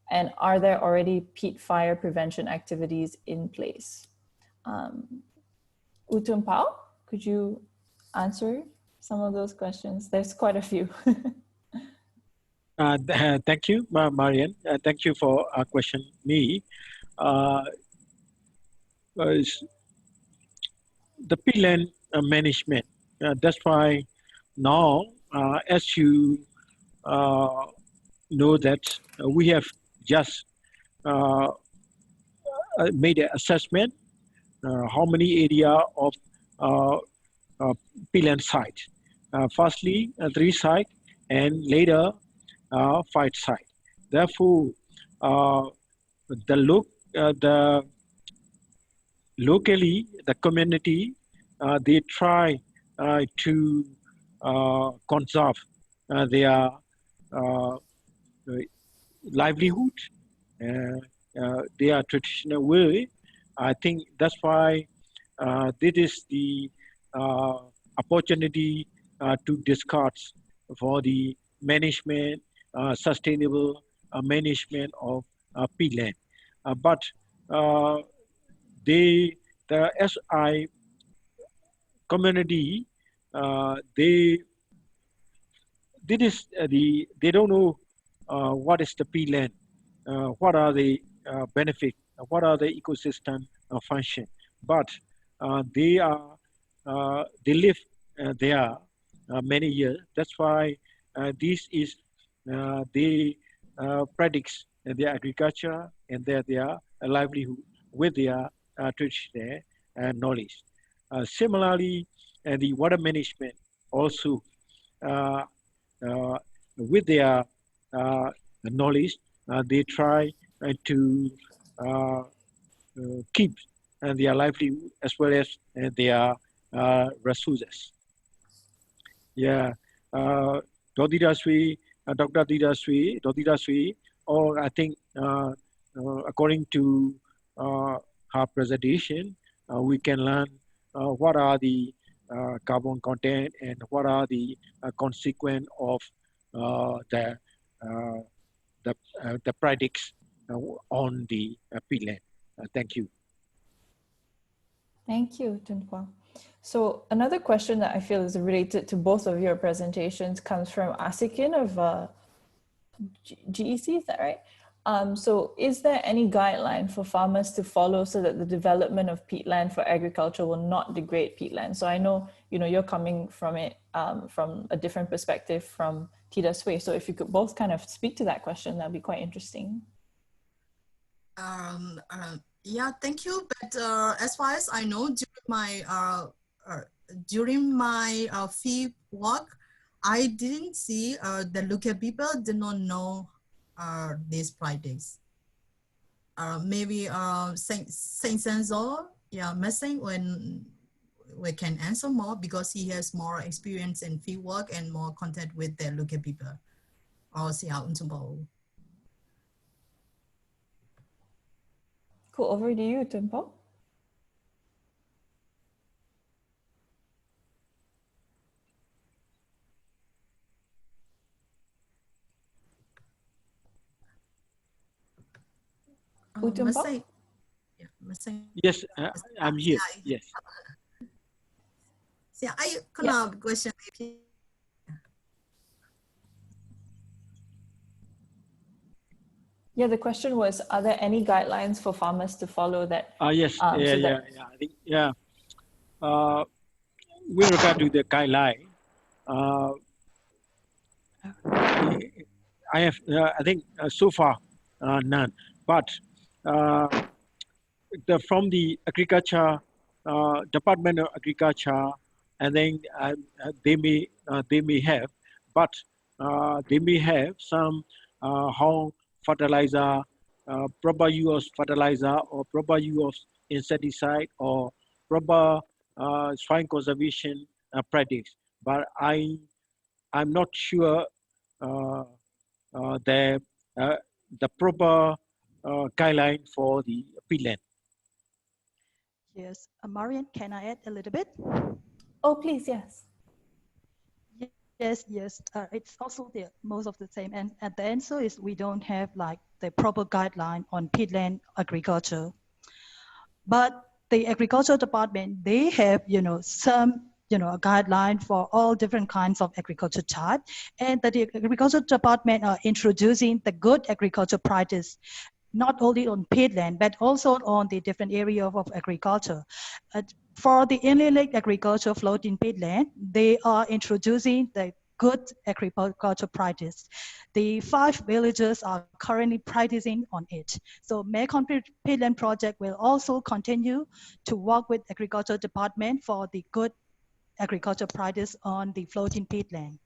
And are there already peat fire prevention activities in place? Utun Pao, could you answer some of those questions? There's quite a few. Thank you, Marian. Thank you for question me. The peatland management. That's why now, as you know that we have just made an assessment how many area of peatland site. Firstly, 3 site, and later 5 site. Therefore, locally, the community, they try to conserve their livelihood, their traditional way. I think that's why this is the opportunity to discuss for the management, sustainable management of peatland. But the SI community, they don't know what is the peatland, what are the benefits, what are the ecosystem function. But they live there many years. That's why this is they predicts their agriculture and their livelihood with their traditional knowledge. Similarly, the water management also with their knowledge, they try to keep their livelihood as well as their resources. Yeah, Dr. Sri, or I think according to her presentation, we can learn what are the carbon content and what are the consequence of the uh, the products on the peatland. Thank you. Thank you, Tunpa. So another question that I feel is related to both of your presentations comes from Asikin of GEC, is that right? So is there any guideline for farmers to follow so that the development of peatland for agriculture will not degrade peatland? So I know, you're coming from it from a different perspective from Tida Sway. So if you could both kind of speak to that question, that'd be quite interesting. Yeah, thank you. But as far as I know, during my field work, I didn't see the local people did not know these projects. Maybe Saint Sensor, yeah, missing when we can answer more because he has more experience in field work and more contact with the local people. Or see out into bowl. Cool, over to you, Tunpa. Masay. Yeah, yes, I'm here. Yes. Yeah, I can question. Yeah, the question was, are there any guidelines for farmers to follow that? Yes, I think, with regard to the guideline, I have, I think so far, none. But from the agriculture, Department of Agriculture, and then they may have, but they may have some how fertilizer, proper use of fertilizer or proper use of insecticide or proper soil conservation practice. But I'm not sure the proper guideline for the peatland. Yes, Marian, can I add a little bit? Oh, please, yes. Yes, it's also the most of the same. And the answer is we don't have like the proper guideline on peatland agriculture. But the agriculture department, they have, some, a guideline for all different kinds of agriculture type. And that the agriculture department are introducing the good agriculture practice, not only on peatland, but also on the different area of agriculture. For the Inle Lake agriculture floating peatland, they are introducing the good agriculture practice. The 5 villages are currently practicing on it. So Mekong Peatland project will also continue to work with agriculture department for the good agriculture practice on the floating peatland.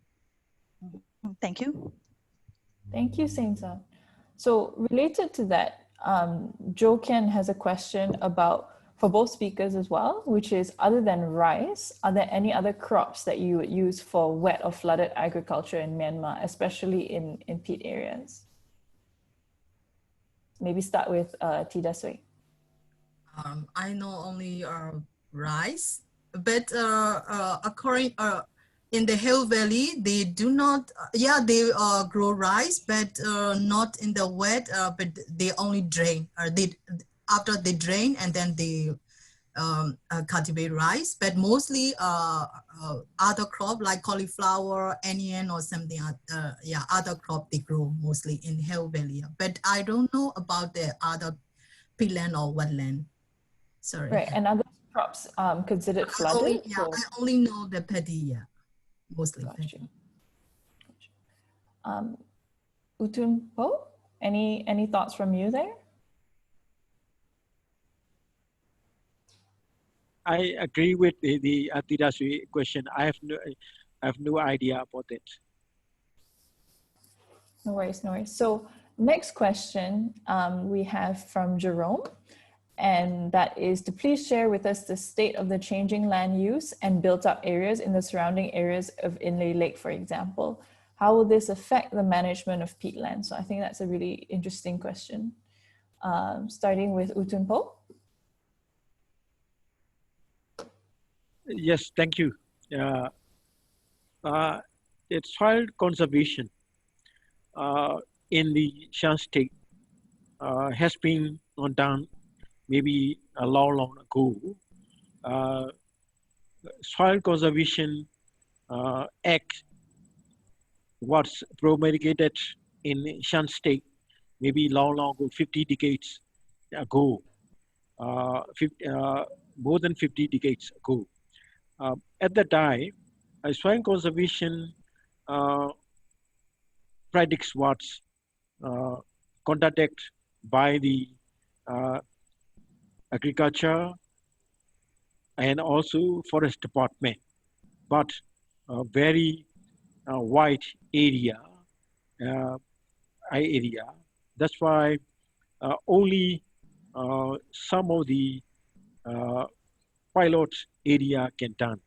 Thank you. Thank you, Sainza. So related to that, Joe Ken has a question about, for both speakers as well, which is, other than rice, are there any other crops that you would use for wet or flooded agriculture in Myanmar, especially in peat areas? Maybe start with Tida Sui. I know only rice, but according in the Heho Valley, they do not. They grow rice, but not in the wet. But they only drain. After they drain and then they cultivate rice. But mostly other crop like cauliflower, onion, or something. Other crop they grow mostly in Heho Valley. But I don't know about the other peatland or wetland. Sorry. Right, and other crops considered flooded? I only know the paddy, mostly. Got you. Utun Po, any thoughts from you there? I agree with the Tida Sui question. I have no idea about it. No worries, no worries. So next question we have from Jerome. and that is to please share with us the state of the changing land use and built up areas in the surrounding areas of Inle Lake, for example. How will this affect the management of peatland? So I think that's a really interesting question. Starting with Utunpo. Yes, thank you. It's soil conservation in the Shan state has been done maybe a long ago. Soil conservation act was promulgated in Shan state maybe long ago, 50 decades ago, 50, more than 50 decades ago. At that time, soil conservation predicts what's conducted by the agriculture and also forest department, but a very wide area, area. That's why only some of the pilot area can done,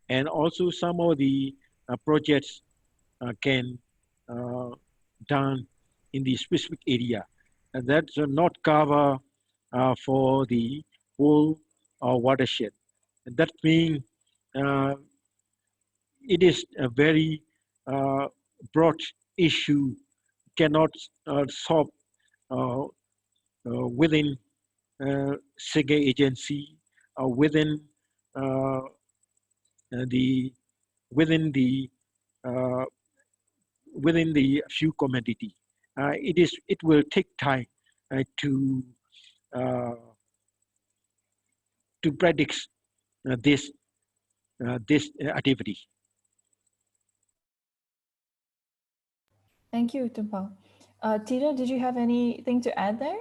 and also some of the projects can done in the specific area, and that's not cover for the whole watershed. And that means it is a very broad issue, cannot solve within single agency, within the within the uh, within the few community. It will take time uh, to predict this activity. Thank you, Tumpao. Tina, did you have anything to add there?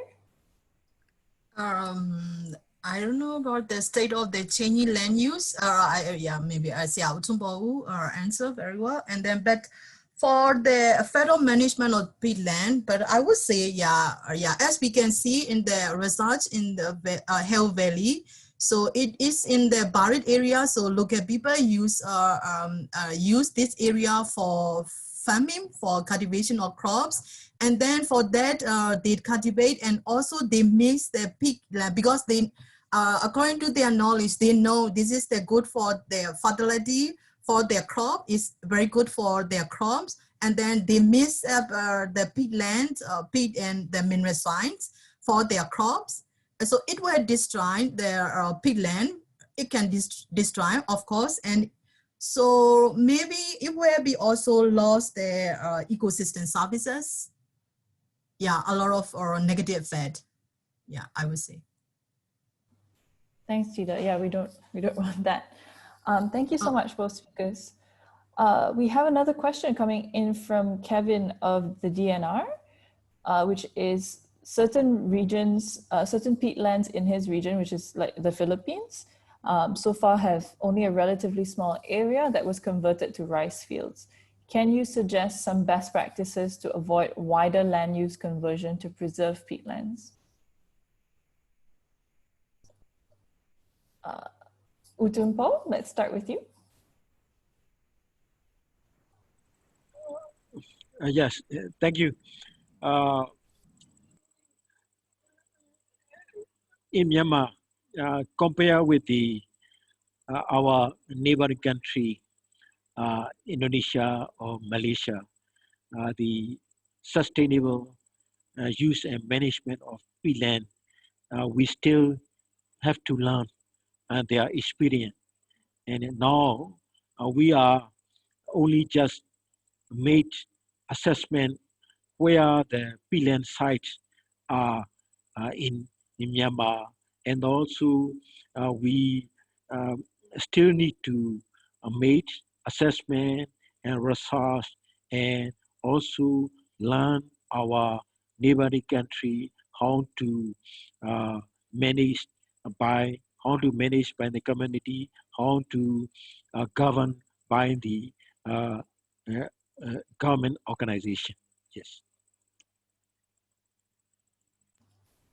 I don't know about the state of the changing land use. Yeah, maybe I see Autumbo answer very well. And then, but for the federal management of peatland, but I would say, yeah, as we can see in the research in the Heho Valley, so it is in the buried area. So local people use this area for farming, for cultivation of crops. And then for that, they cultivate and also they mix the pig because they, according to their knowledge, they know this is the good for their fertility for their crop, is very good for their crops. And then they mix up the peatland, peat and the mineral sands for their crops. And so it will destroy their peatland. It can destroy, of course, and so maybe it will be also lost their ecosystem services. Yeah, a lot of negative effect. Yeah, I would say. Thanks, Gita. Yeah, we don't want that. Thank you so much, both speakers. We have another question coming in from Kevin of the DNR, which is certain regions, certain peatlands in his region, which is like the Philippines, so far have only a relatively small area that was converted to rice fields. Can you suggest some best practices to avoid wider land use conversion to preserve peatlands? Utunpo, let's start with you. Yes, thank you. In Myanmar, compare with our neighboring country, Indonesia or Malaysia, the sustainable use and management of peatland, we still have to learn their experience. And now we are only just made assessment where the peatland sites are in Myanmar, and also we still need to make assessment and research, and also learn our neighboring country how to manage by the community, how to govern by the government organization. Yes.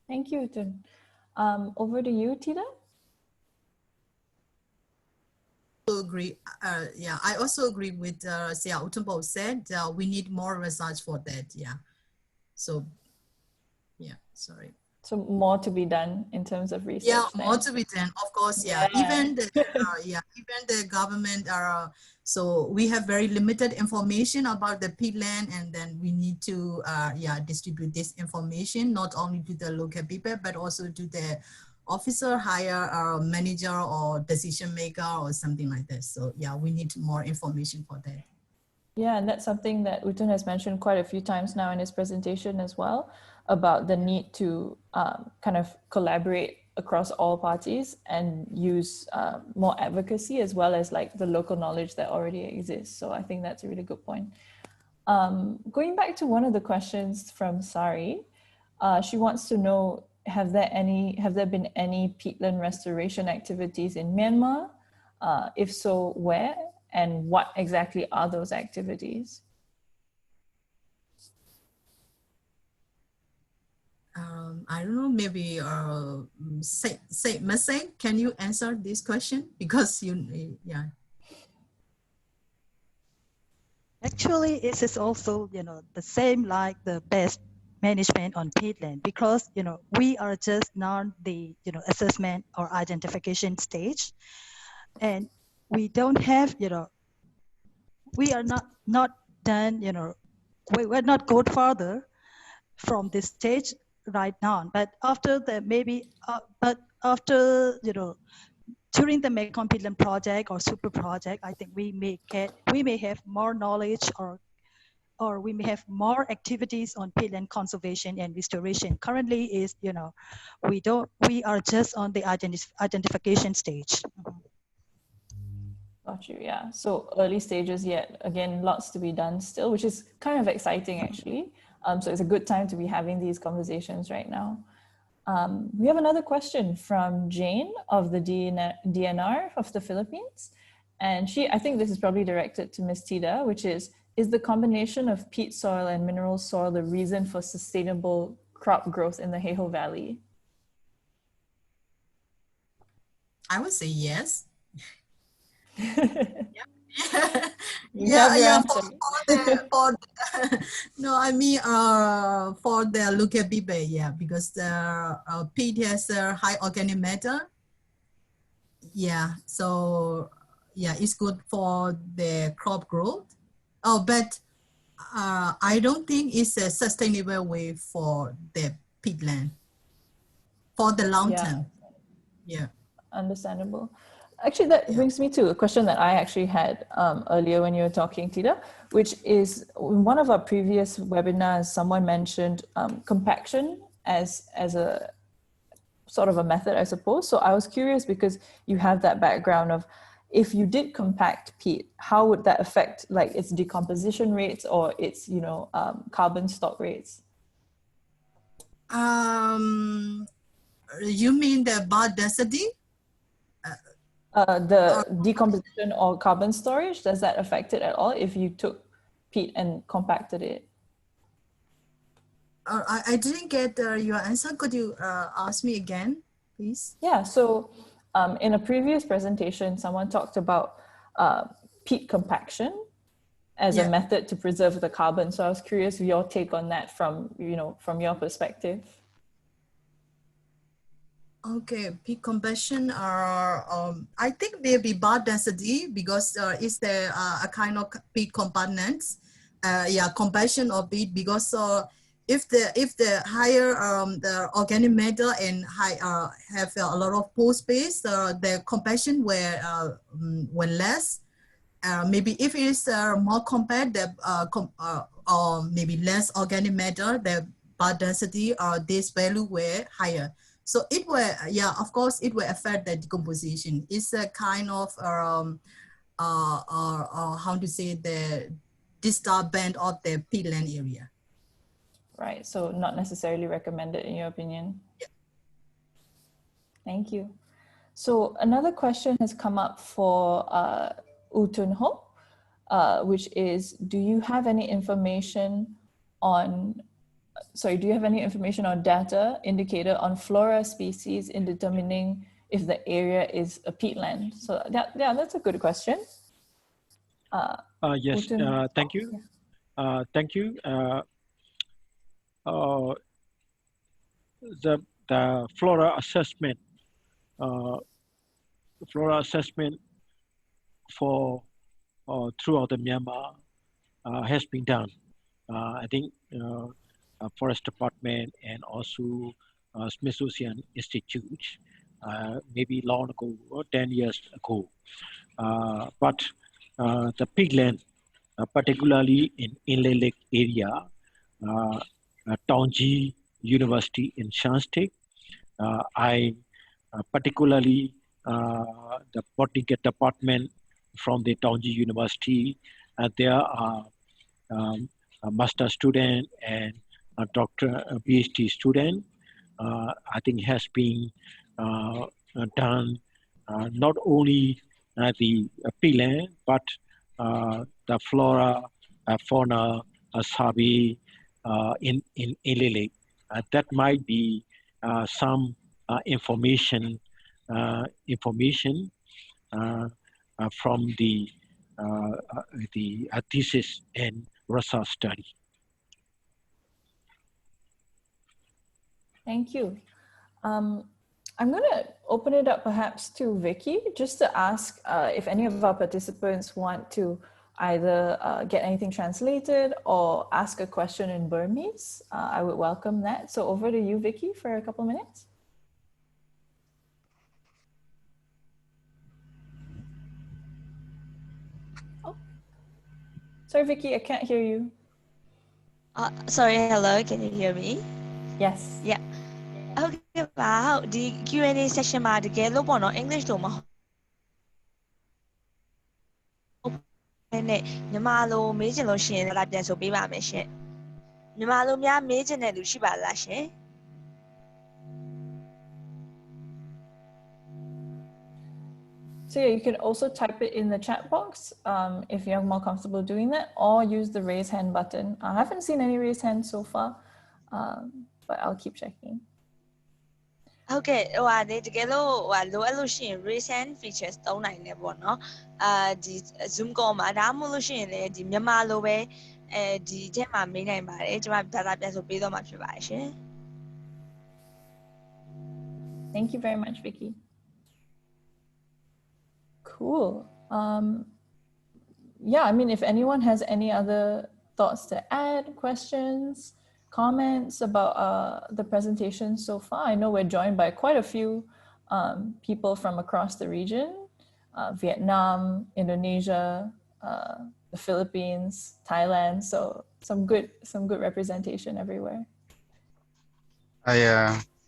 Thank you, Utun. Over to you, Tita. Agree. Yeah, I also agree with Sia Utumbo said. We need more research for that. Yeah. So, yeah. Sorry. So more to be done in terms of research. Yeah, then. more to be done. Of course. Yeah. Even the even the government are. So we have very limited information about the peatland, and then we need to distribute this information not only to the local people but also to the officer, higher manager or decision maker or something like that. So yeah, we need more information for that. Yeah, and that's something that Utun has mentioned quite a few times now in his presentation as well, about the need to kind of collaborate across all parties and use more advocacy as well as like the local knowledge that already exists. So I think that's a really good point. Going back to one of the questions from Sari, she wants to know, have there been any peatland restoration activities in Myanmar? If so, where? And what exactly are those activities? I don't know, maybe say Masay, can you answer this question? Because yeah. Actually, it is also, the same like the best management on peatland, because, we are just not the, assessment or identification stage. And we don't have, we are not done, we're not go further from this stage right now. But after the during the Mekong Peatland project or super project, I think we may have more knowledge or we may have more activities on peatland conservation and restoration. Currently is, we are just on the identification stage. Got you, yeah. So early stages yet, again, lots to be done still, which is kind of exciting actually. So it's a good time to be having these conversations right now. We have another question from Jane of the DNR of the Philippines. And I think this is probably directed to Ms. Tida, which is the combination of peat soil and mineral soil the reason for sustainable crop growth in the Heho Valley? I would say yes. No, I mean for the local people, yeah, because the peat has a high organic matter. Yeah, so yeah, it's good for the crop growth. Oh, but I don't think it's a sustainable way for the peatland for the long term. Yeah. Understandable. Actually, that brings me to a question that I actually had earlier when you were talking, Tita, which is in one of our previous webinars, someone mentioned compaction as a sort of a method, I suppose. So I was curious because you have that background of if you did compact peat, how would that affect like its decomposition rates or its, carbon stock rates? You mean the biodiversity? The decomposition or carbon storage, does that affect it at all if you took peat and compacted it? I didn't get your answer. Could you ask me again, please? Yeah, so in a previous presentation, someone talked about peat compaction as a method to preserve the carbon. So I was curious your take on that from your perspective. Okay, peat compaction I think maybe biodiversity because it's a kind of peat components. Compaction of peat because if the higher the organic matter and have a lot of pore space, the compaction will less. Maybe if it is more compact, or maybe less organic matter, the biodiversity or this value were higher. So it will, of course, it will affect the decomposition. It's a kind of, how to say, the distal band of the peatland area. Right, so not necessarily recommended in your opinion. Yeah. Thank you. So another question has come up for Utun Ho, which is, do you have any information on sorry, do you have any information or data indicator on flora species in determining if the area is a peatland? So yeah, that's a good question. Yes, Uten, thank you. yeah. Thank you. The flora assessment for throughout the Myanmar has been done. I think Forest Department and also Smithsonian Institute, maybe long ago, or 10 years ago. But the peatland, particularly in Inle Lake area, Taungji University in Shansteg, I particularly the botanical department from the Taungji University, there are a master student and a doctor, a PhD student. I think has been done not only the peatland, but the flora, fauna, survey in Inle Lake. That might be some information from the thesis and research study. Thank you. I'm going to open it up perhaps to Vicky, just to ask if any of our participants want to either get anything translated or ask a question in Burmese. I would welcome that. So over to you, Vicky, for a couple minutes. Oh, sorry, Vicky, I can't hear you. Sorry, hello, can you hear me? Yes. Yeah. Okay, wow. The Q&A session မှာတကယ်လို့ပေါ့နော် English လို့မဟုတ်နဲ့မြန်မာလိုမေးချင်လို့ရှိရင်လာပြန်ဆိုပေးပါမယ်ရှင်မြန်မာလိုများမေးချင်တဲ့လူရှိပါလားရှင် So yeah, you can also type it in the chat box if you're more comfortable doing that, or use the raise hand button. I haven't seen any raise hands so far, but I'll keep checking. ဟုတ်ကဲ့ဟိုဟာလေတကယ်လို့ဟိုဟာလိုအပ်လို့ရှိရင် recent features သုံးနိုင်တယ်ပေါ့နော်ဒီ Zoom call မှာဒါမှမဟုတ်လို့ရှိရင်လည်းဒီမြန်မာလိုပဲဒီထဲမှာမေးနိုင်ပါတယ်ကျွန်မဘာသာပြန်ဆိုပေးတော့မှာဖြစ်ပါတယ်ရှင် Thank you very much, Vicky. Cool. Yeah, I mean, if anyone has any other thoughts to add, questions, comments about the presentation so far. I know we're joined by quite a few people from across the region, Vietnam, Indonesia, the Philippines, Thailand. So some good representation everywhere. I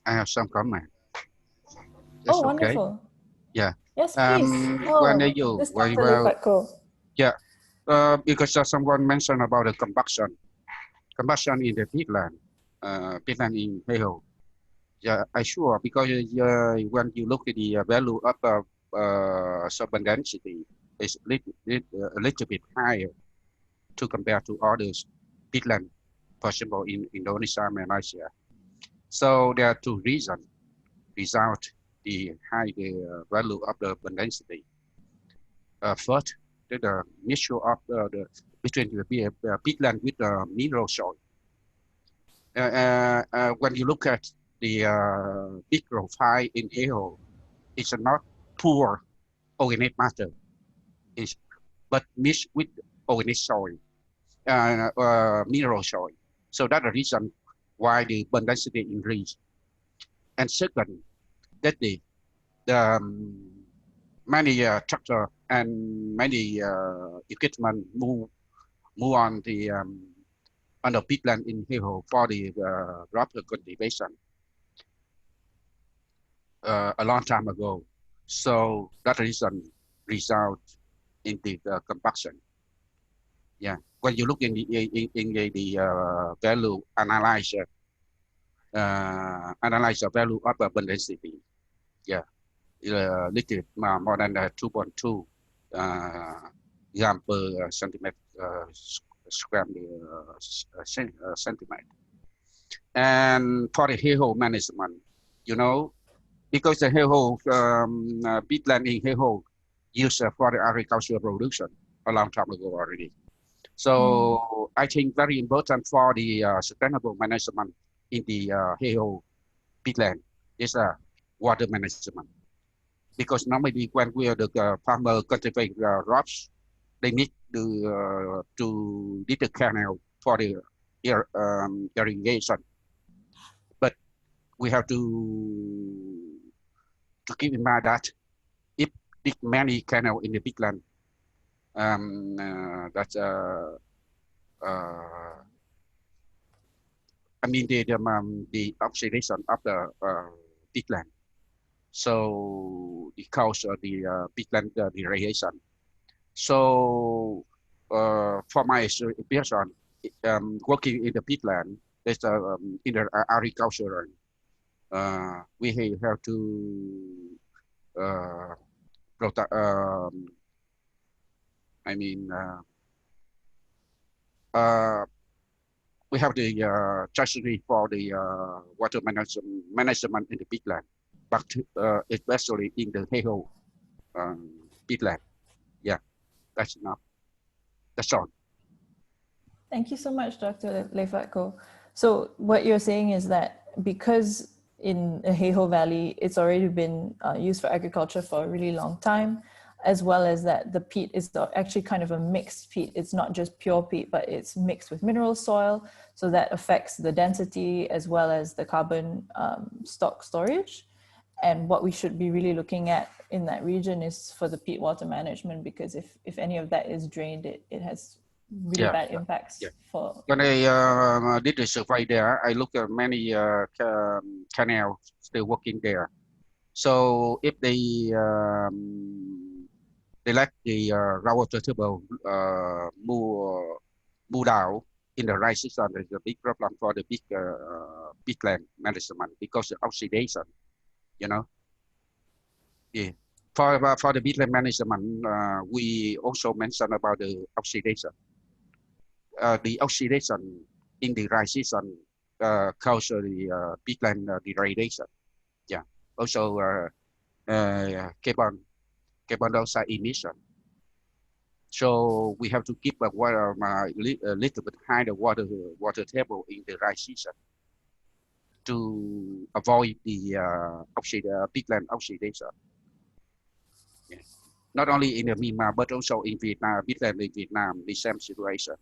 have some comment. Oh, wonderful. Okay? Yeah. Yes, please. When you very well. Cool. Yeah. Because someone mentioned about the combustion in the peatland, peatland in Heho. Yeah, I sure because when you look at the value of urban density, it's a little bit higher to compare to others peatland, for example, in Indonesia and Malaysia. So there are two reasons without the high value of the urban density. First, the mixture of between the peatland with the mineral soil. When you look at the peat profile in Heho, it's not poor organic matter, but mixed with organic soil, mineral soil. So that's the reason why the urban density increased. And second, that the many tractor and many equipment move on the peatland in Heho for the rubber cultivation a long time ago. So that reason result in the combustion. Yeah, when you look in the value analyze the value of urban density. Yeah, little more than 2.2 gram per centimeter square centimeter. And for the Heho management, you know, because the Heho peatland in Heho used for the agricultural production a long time ago already. So I think very important for the sustainable management in the Heho peatland is water management. Because normally when we are the farmer cultivate crops, they need to dig the canal for the irrigation. But we have to keep in mind that if dig many canal in the peatland, that's I mean the oxidation of the peatland. So it causes the peatland degradation. So for my experience, working in the peatland, there's in the agriculture, we have to protect. I mean, we have the strategy for the water management in the peatland, but especially in the Heho peatland. Yeah, that's enough. That's all. Thank you so much, Dr. Lefatko. So what you're saying is that because in the Heho Valley, it's already been used for agriculture for a really long time, as well as that the peat is actually kind of a mixed peat. It's not just pure peat, but it's mixed with mineral soil. So that affects the density as well as the carbon stock storage. And what we should be really looking at in that region is for the peat water management, because if any of that is drained, it has really bad impacts for. When I did the survey there, I looked at many canals still working there. So if they let the rainwater table move down in the right season, there's a big problem for the big peatland management because of oxidation. You know, yeah. For the peatland management, we also mentioned about the oxidation. The oxidation in the dry season causes the peatland degradation. Yeah. Also, carbon dioxide emission. So we have to keep a little bit higher water table in the dry season to avoid the peatland oxidation. Yeah. Not only in the Myanmar, but also in Vietnam, peatland in Vietnam, the same situation.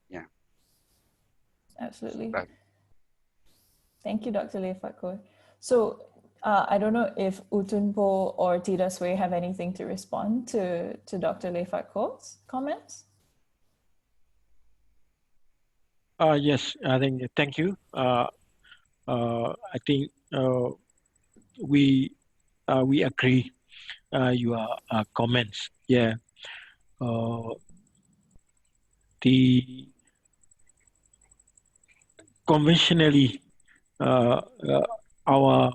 Yeah. Absolutely. Right. Thank you, Dr. Lefatko. So I don't know if Utunpo or Tida Sway have anything to respond to Dr. Lefatko's comments. Yes, I think, thank you. I think we agree your comments. Yeah, the conventionally our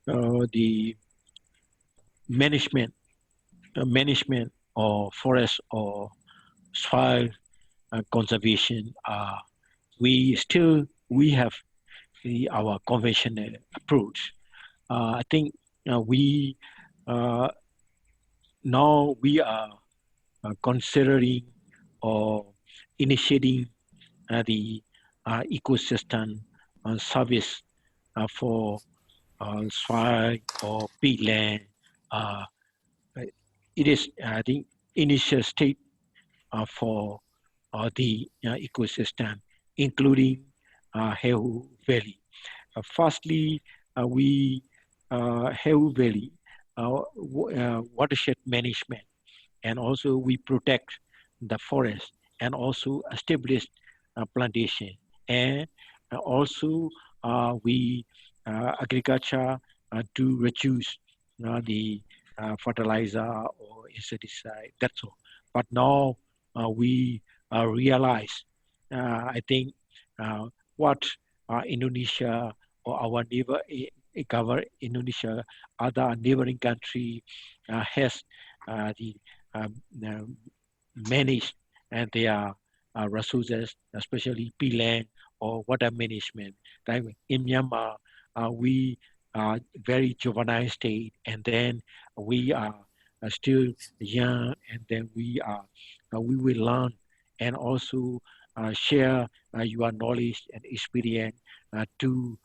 the management of forest or soil conservation, we have our conventional approach. I think we now we are considering or initiating the ecosystem service for soil or peatland. It is the initial state for the ecosystem, including Heho Valley. Firstly, we Heho Valley watershed management, and also we protect the forest and also establish plantation, and also we agriculture to reduce the fertilizer or insecticide. That's all. But now we realize, I think, what Indonesia or our neighbor Indonesia, other neighboring country has the managed and their resources, especially peatland or water management. Like in Myanmar, we are very juvenile state, and then we are still young, and then we will learn and also share your knowledge and experience to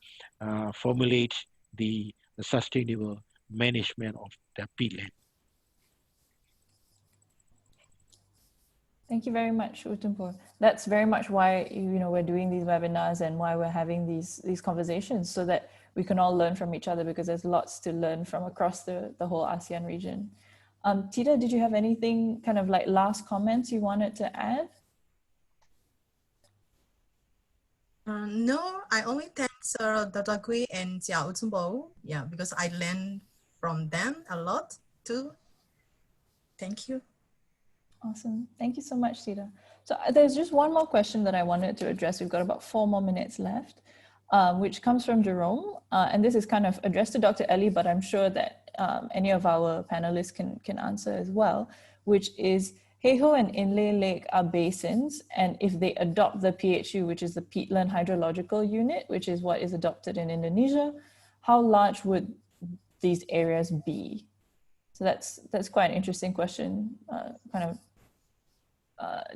formulate the sustainable management of the peatland. Thank you very much, Utumpur. That's very much why we're doing these webinars and why we're having these conversations, so that we can all learn from each other, because there's lots to learn from across the whole ASEAN region. Tita, did you have anything kind of like last comments you wanted to add? No, I only thank Dr. Kui and Jia Utumbo, yeah, because I learned from them a lot too. Thank you. Awesome. Thank you so much, Tita. So there's just one more question that I wanted to address. We've got about 4 more minutes left, which comes from Jerome. And this is kind of addressed to Dr. Ellie, but I'm sure that any of our panelists can answer as well, which is, Heho and Inle Lake are basins, and if they adopt the PHU, which is the Peatland Hydrological Unit, which is what is adopted in Indonesia, how large would these areas be? So that's quite an interesting question.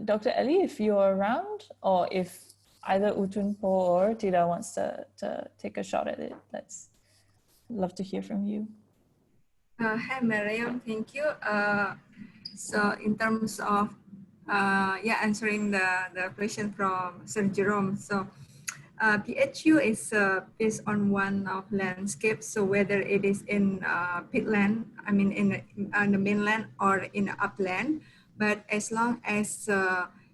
Dr. Ellie, if you're around, or if either Utunpo or Tida wants to take a shot at it, let's love to hear from you. Hi, Mariam, thank you. So in terms of answering the question from Sir Jerome, so PHU is based on one of landscapes. So whether it is in peatland, I mean on the mainland or in the upland, but as long as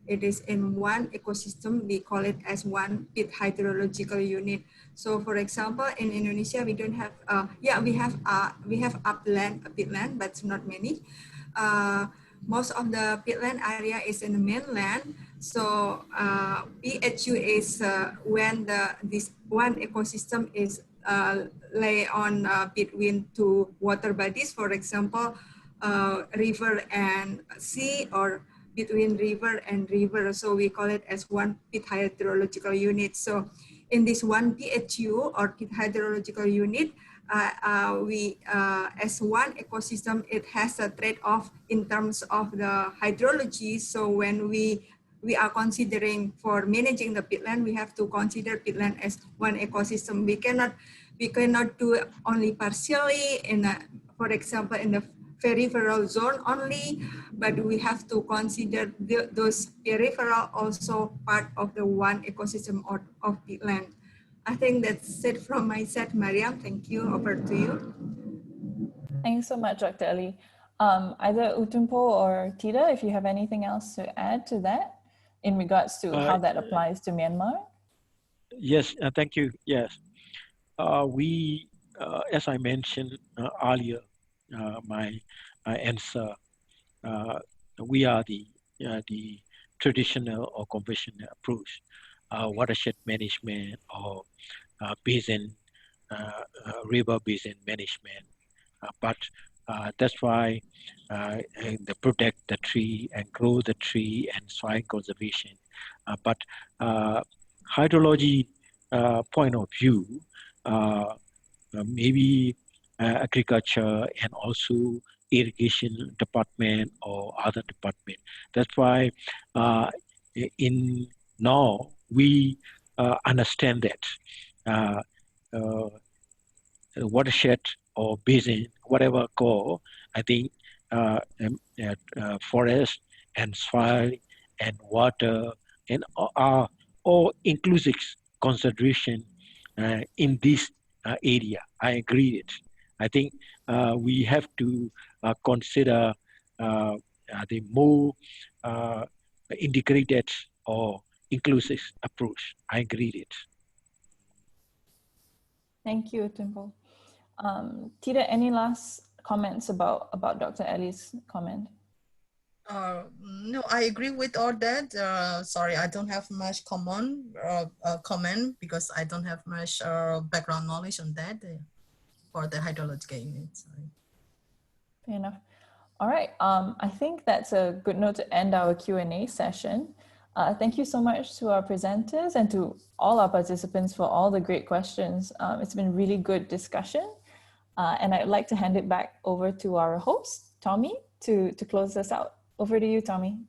it is in one ecosystem, we call it as one peat hydrological unit. So for example, in Indonesia, we don't have, we have upland, peatland, but not many. Most of the peatland area is in the mainland. So PHU is when this one ecosystem is lay on between two water bodies, for example, river and sea, or between river and river. So we call it as one peat hydrological unit. So in this one PHU or peat hydrological unit, as one ecosystem, it has a trade-off in terms of the hydrology. So when we are considering for managing the peatland, we have to consider peatland as one ecosystem. We cannot do only partially for example, in the peripheral zone only, but we have to consider those peripheral also part of the one ecosystem of peatland. I think that's it from my side, Mariam. Thank you. Over to you. Thanks so much, Dr. Ali. Either Utumpo or Tida, if you have anything else to add to that in regards to how that applies to Myanmar? Yes, thank you. Yes, we, as I mentioned earlier, my answer, we are the traditional or conventional approach, watershed management or basin, river basin management. But that's why they protect the tree and grow the tree and soil conservation. But hydrology point of view, maybe agriculture and also irrigation department or other department. That's why in now we understand that watershed or basin, whatever call, I think forest and soil and water and are all inclusive consideration in this area. I agree it. I think we have to consider the more integrated or inclusive approach. I agree it. Thank you, Utumpo. Tida, any last comments about Dr. Ellie's comment? No, I agree with all that. Sorry, I don't have much comment because I don't have much background knowledge on that for the hydrological unit. Sorry. Fair enough. All right. I think that's a good note to end our Q&A session. Thank you so much to our presenters and to all our participants for all the great questions. It's been really good discussion. And I'd like to hand it back over to our host, Tommy, to close us out. Over to you, Tommy.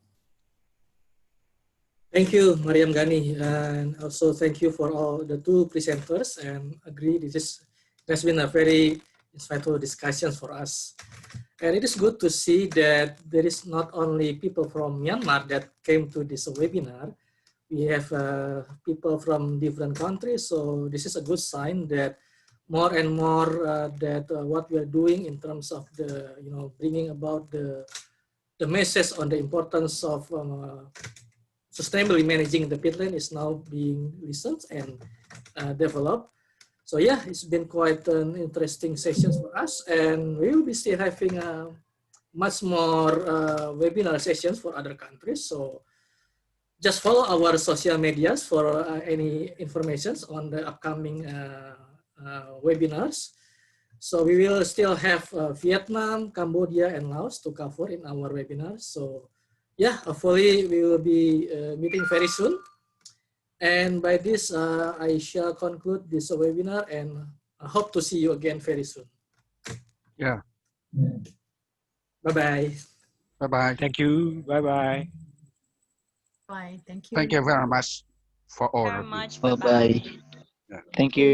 Thank you, Mariam Ghani, and also thank you for all the two presenters. And agree, this has been a very insightful discussion for us. And it is good to see that there is not only people from Myanmar that came to this webinar. We have people from different countries, so this is a good sign that more and more what we are doing in terms of the bringing about the message on the importance of sustainably managing the peatland is now being listened and developed. So yeah, it's been quite an interesting session for us, and we will be still having much more webinar sessions for other countries. So just follow our social medias for any information on the upcoming webinars. So we will still have Vietnam, Cambodia, and Laos to cover in our webinars. So yeah, hopefully we will be meeting very soon. And by this, I shall conclude this webinar and I hope to see you again very soon. Yeah. Bye-bye. Bye-bye. Thank you. Bye-bye. Bye. Thank you. Thank you very much for all Very of you. much. Bye-bye. Bye-bye. Yeah. Thank you.